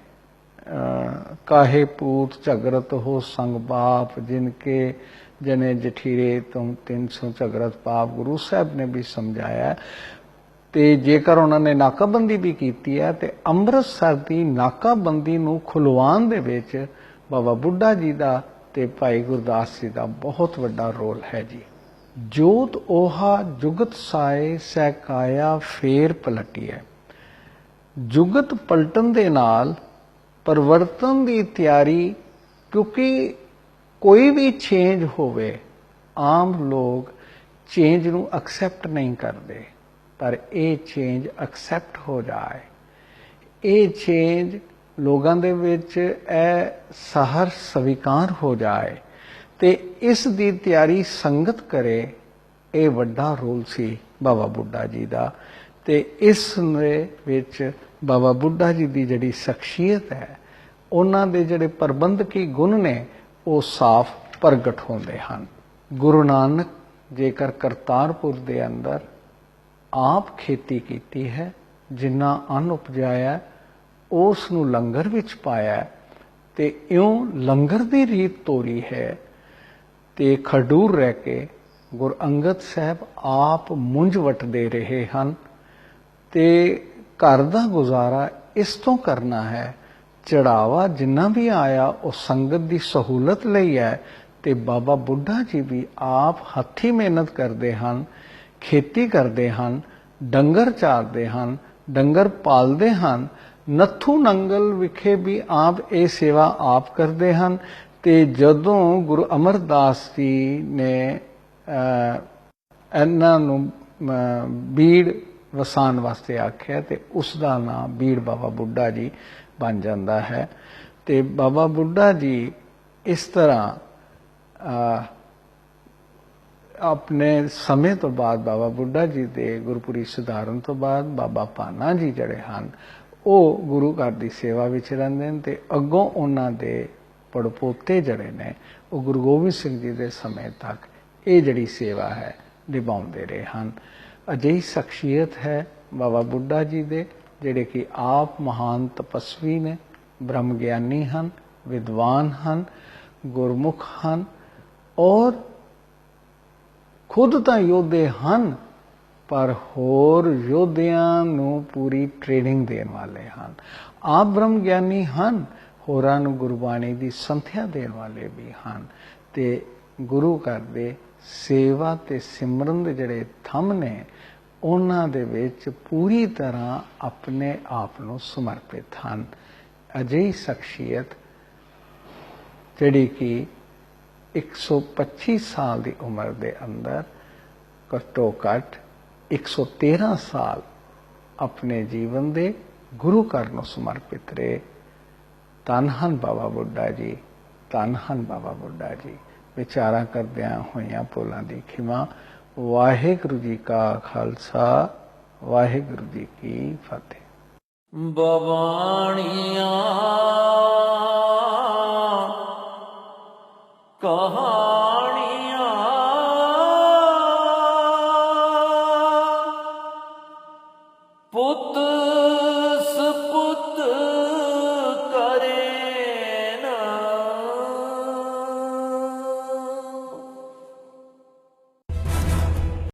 B: ਕਾਹੇ ਪੂਤ ਝਗਰਤ ਹੋ ਸੰਗ ਬਾਪ, ਜਿਨਕੇ ਜਨੇ ਜਠੀਰੇ ਤੁਮ 300 ਝਗਰਤ ਪਾਪ, ਗੁਰੂ ਸਾਹਿਬ ਨੇ ਵੀ ਸਮਝਾਇਆ। ਤੇ ਜੇਕਰ ਉਹਨਾਂ ਨੇ ਨਾਕਾਬੰਦੀ ਵੀ ਕੀਤੀ ਹੈ, ਤੇ ਅੰਮ੍ਰਿਤਸਰ ਦੀ ਨਾਕਾਬੰਦੀ ਨੂੰ ਖੁਲਵਾਉਣ ਦੇ ਵਿੱਚ ਬਾਬਾ ਬੁੱਢਾ ਜੀ ਦਾ ਤੇ ਭਾਈ ਗੁਰਦਾਸ ਜੀ ਦਾ ਬਹੁਤ ਵੱਡਾ ਰੋਲ ਹੈ ਜੀ। ਜੋਤ ਓਹਾ ਜੁਗਤ ਸਾਏ ਸਹਿ ਕਾਇਆ ਫੇਰ ਪਲਟੀਐ। ਜੁਗਤ ਪਲਟਣ ਦੇ ਨਾਲ ਪਰਿਵਰਤਨ ਦੀ ਤਿਆਰੀ, ਕਿਉਂਕਿ ਕੋਈ ਵੀ ਚੇਂਜ ਹੋਵੇ, ਆਮ ਲੋਕ ਚੇਂਜ ਨੂੰ ਐਕਸੈਪਟ ਨਹੀਂ ਕਰਦੇ, ਪਰ ਇਹ ਚੇਂਜ ਐਕਸੈਪਟ ਹੋ ਜਾਏ, ਇਹ ਚੇਂਜ ਲੋਕਾਂ ਦੇ ਵਿੱਚ ਇਹ ਸਹਰ ਸਵੀਕਾਰ ਹੋ ਜਾਏ ਤੇ ਇਸ ਦੀ ਤਿਆਰੀ ਸੰਗਤ ਕਰੇ, ਇਹ ਵੱਡਾ ਰੋਲ ਸੀ ਬਾਬਾ ਬੁੱਢਾ ਜੀ ਦਾ। ਤੇ ਇਸ ਦੇ ਵਿੱਚ ਬਾਬਾ ਬੁੱਢਾ ਜੀ ਦੀ ਜਿਹੜੀ ਸ਼ਖਸੀਅਤ ਹੈ, ਉਹਨਾਂ ਦੇ ਜਿਹੜੇ ਪ੍ਰਬੰਧਕੀ ਗੁਣ ਨੇ, ਉਹ ਸਾਫ਼ ਪ੍ਰਗਟ ਹੁੰਦੇ ਹਨ। ਗੁਰੂ ਨਾਨਕ ਜੇਕਰ ਕਰਤਾਰਪੁਰ ਦੇ ਅੰਦਰ ਆਪ ਖੇਤੀ ਕੀਤੀ ਹੈ, ਜਿੰਨਾ ਅੰਨ ਉਪਜਾਇਆ ਉਸ ਨੂੰ ਲੰਗਰ ਵਿੱਚ ਪਾਇਆ, ਤੇ ਇਉਂ ਲੰਗਰ ਦੀ ਰੀਤ ਤੋਰੀ ਹੈ। ਤੇ ਖਡੂਰ ਰਹਿ ਕੇ ਗੁਰੂ ਅੰਗਦ ਸਾਹਿਬ ਆਪ ਮੁੰਝ ਵਟਦੇ ਰਹੇ ਹਨ, ਤੇ ਘਰ ਦਾ ਗੁਜ਼ਾਰਾ ਇਸ ਤੋਂ ਕਰਨਾ ਹੈ। ਚੜਾਵਾ ਜਿੰਨਾ ਵੀ ਆਇਆ ਉਹ ਸੰਗਤ ਦੀ ਸਹੂਲਤ ਲਈ ਹੈ। ਤੇ ਬਾਬਾ ਬੁੱਢਾ ਜੀ ਵੀ ਆਪ ਹੱਥੀਂ ਮਿਹਨਤ ਕਰਦੇ ਹਨ, ਖੇਤੀ ਕਰਦੇ ਹਨ, ਡੰਗਰ ਚਾਰਦੇ ਹਨ, ਡੰਗਰ ਪਾਲਦੇ ਹਨ। ਨੱਥੂ ਨੰਗਲ ਵਿਖੇ ਵੀ ਆਪ ਇਹ ਸੇਵਾ ਆਪ ਕਰਦੇ ਹਨ। ਤੇ ਜਦੋਂ ਗੁਰੂ ਅਮਰਦਾਸ ਜੀ ਨੇ ਇਹਨਾਂ ਨੂੰ ਬੀੜ ਵਸਾਉਣ ਵਾਸਤੇ ਆਖਿਆ, ਤੇ ਉਸ ਦਾ ਨਾਮ ਬੀੜ ਬਾਬਾ ਬੁੱਢਾ ਜੀ ਬਣ ਜਾਂਦਾ ਹੈ। ਤੇ ਬਾਬਾ ਬੁੱਢਾ ਜੀ ਇਸ ਤਰ੍ਹਾਂ ਆਪਣੇ ਸਮੇਂ ਤੋਂ ਬਾਅਦ, ਬਾਬਾ ਬੁੱਢਾ ਜੀ ਦੇ ਗੁਰਪੁਰੀ ਸੁਧਾਰਨ ਤੋਂ ਬਾਅਦ, ਬਾਬਾ ਭਾਨਾ ਜੀ ਜਿਹੜੇ ਹਨ ਉਹ ਗੁਰੂ ਘਰ ਦੀ ਸੇਵਾ ਵਿੱਚ ਰਹਿੰਦੇ ਨੇ, ਤੇ ਅੱਗੋਂ ਉਹਨਾਂ ਦੇ ਪੜਪੋਤੇ ਜਿਹੜੇ ਨੇ ਉਹ ਗੁਰੂ ਗੋਬਿੰਦ ਸਿੰਘ ਜੀ ਦੇ ਸਮੇਂ ਤੱਕ ਇਹ ਜਿਹੜੀ ਸੇਵਾ ਹੈ ਨਿਭਾਉਂਦੇ ਰਹੇ ਹਨ। ਅਜਿਹੀ ਸ਼ਖਸੀਅਤ ਹੈ ਬਾਬਾ ਬੁੱਢਾ ਜੀ ਦੇ, ਜਿਹੜੇ ਕਿ ਆਪ ਮਹਾਨ ਤਪਸਵੀ ਨੇ, ਬ੍ਰਹਮ ਗਿਆਨੀ ਹਨ, ਵਿਦਵਾਨ ਹਨ, ਗੁਰਮੁਖ ਹਨ, ਔਰ ਖੁਦ ਤਾਂ ਯੋਧੇ ਹਨ, ਪਰ ਹੋਰ ਯੋਧਿਆਂ ਨੂੰ ਪੂਰੀ ਟ੍ਰੇਨਿੰਗ ਦੇਣ ਵਾਲੇ ਹਨ। ਆਪ ਬ੍ਰਹਮ ਗਿਆਨੀ ਹਨ, ਹੋਰਾਂ ਨੂੰ ਗੁਰਬਾਣੀ ਦੀ ਸੰਥਿਆ ਦੇਣ ਵਾਲੇ ਵੀ ਹਨ। ਤੇ ਗੁਰੂ ਘਰ ਦੇ ਸੇਵਾ ਤੇ ਸਿਮਰਨ ਦੇ ਜਿਹੜੇ ਥੰਮ ਨੇ, ਉਹਨਾਂ ਦੇ ਵਿੱਚ ਪੂਰੀ ਤਰ੍ਹਾਂ ਆਪਣੇ ਆਪ ਨੂੰ ਸਮਰਪਿਤ ਹਨ। ਅਜਿਹੀ ਸ਼ਖਸੀਅਤ ਜਿਹੜੀ ਕਿ 125 ਸਾਲ ਦੀ ਉਮਰ ਦੇ ਅੰਦਰ ਘੱਟੋ ਘੱਟ 113 ਸਾਲ ਆਪਣੇ ਜੀਵਨ ਦੇ ਗੁਰੂ ਘਰ ਨੂੰ ਸਮਰਪਿਤ ਰਹੇ। ਧੰਨ ਹਨ ਬਾਬਾ ਬੁੱਢਾ ਜੀ, ਧੰਨ ਹਨ ਬਾਬਾ ਬੁੱਢਾ ਜੀ। ਵਿਚਾਰਾਂ ਕਰਦਿਆਂ ਹੋਈਆਂ ਭੁੱਲਾਂ ਦੀ ਖਿਮਾ। ਵਾਹਿਗੁਰੂ ਜੀ ਕਾ ਖਾਲਸਾ, ਵਾਹਿਗੁਰੂ ਜੀ ਕੀ ਫਤਿਹ।
A: ਬਵਾਣੀਆਂ ਕਹਾਣੀਆਂ ਪੁੱਤ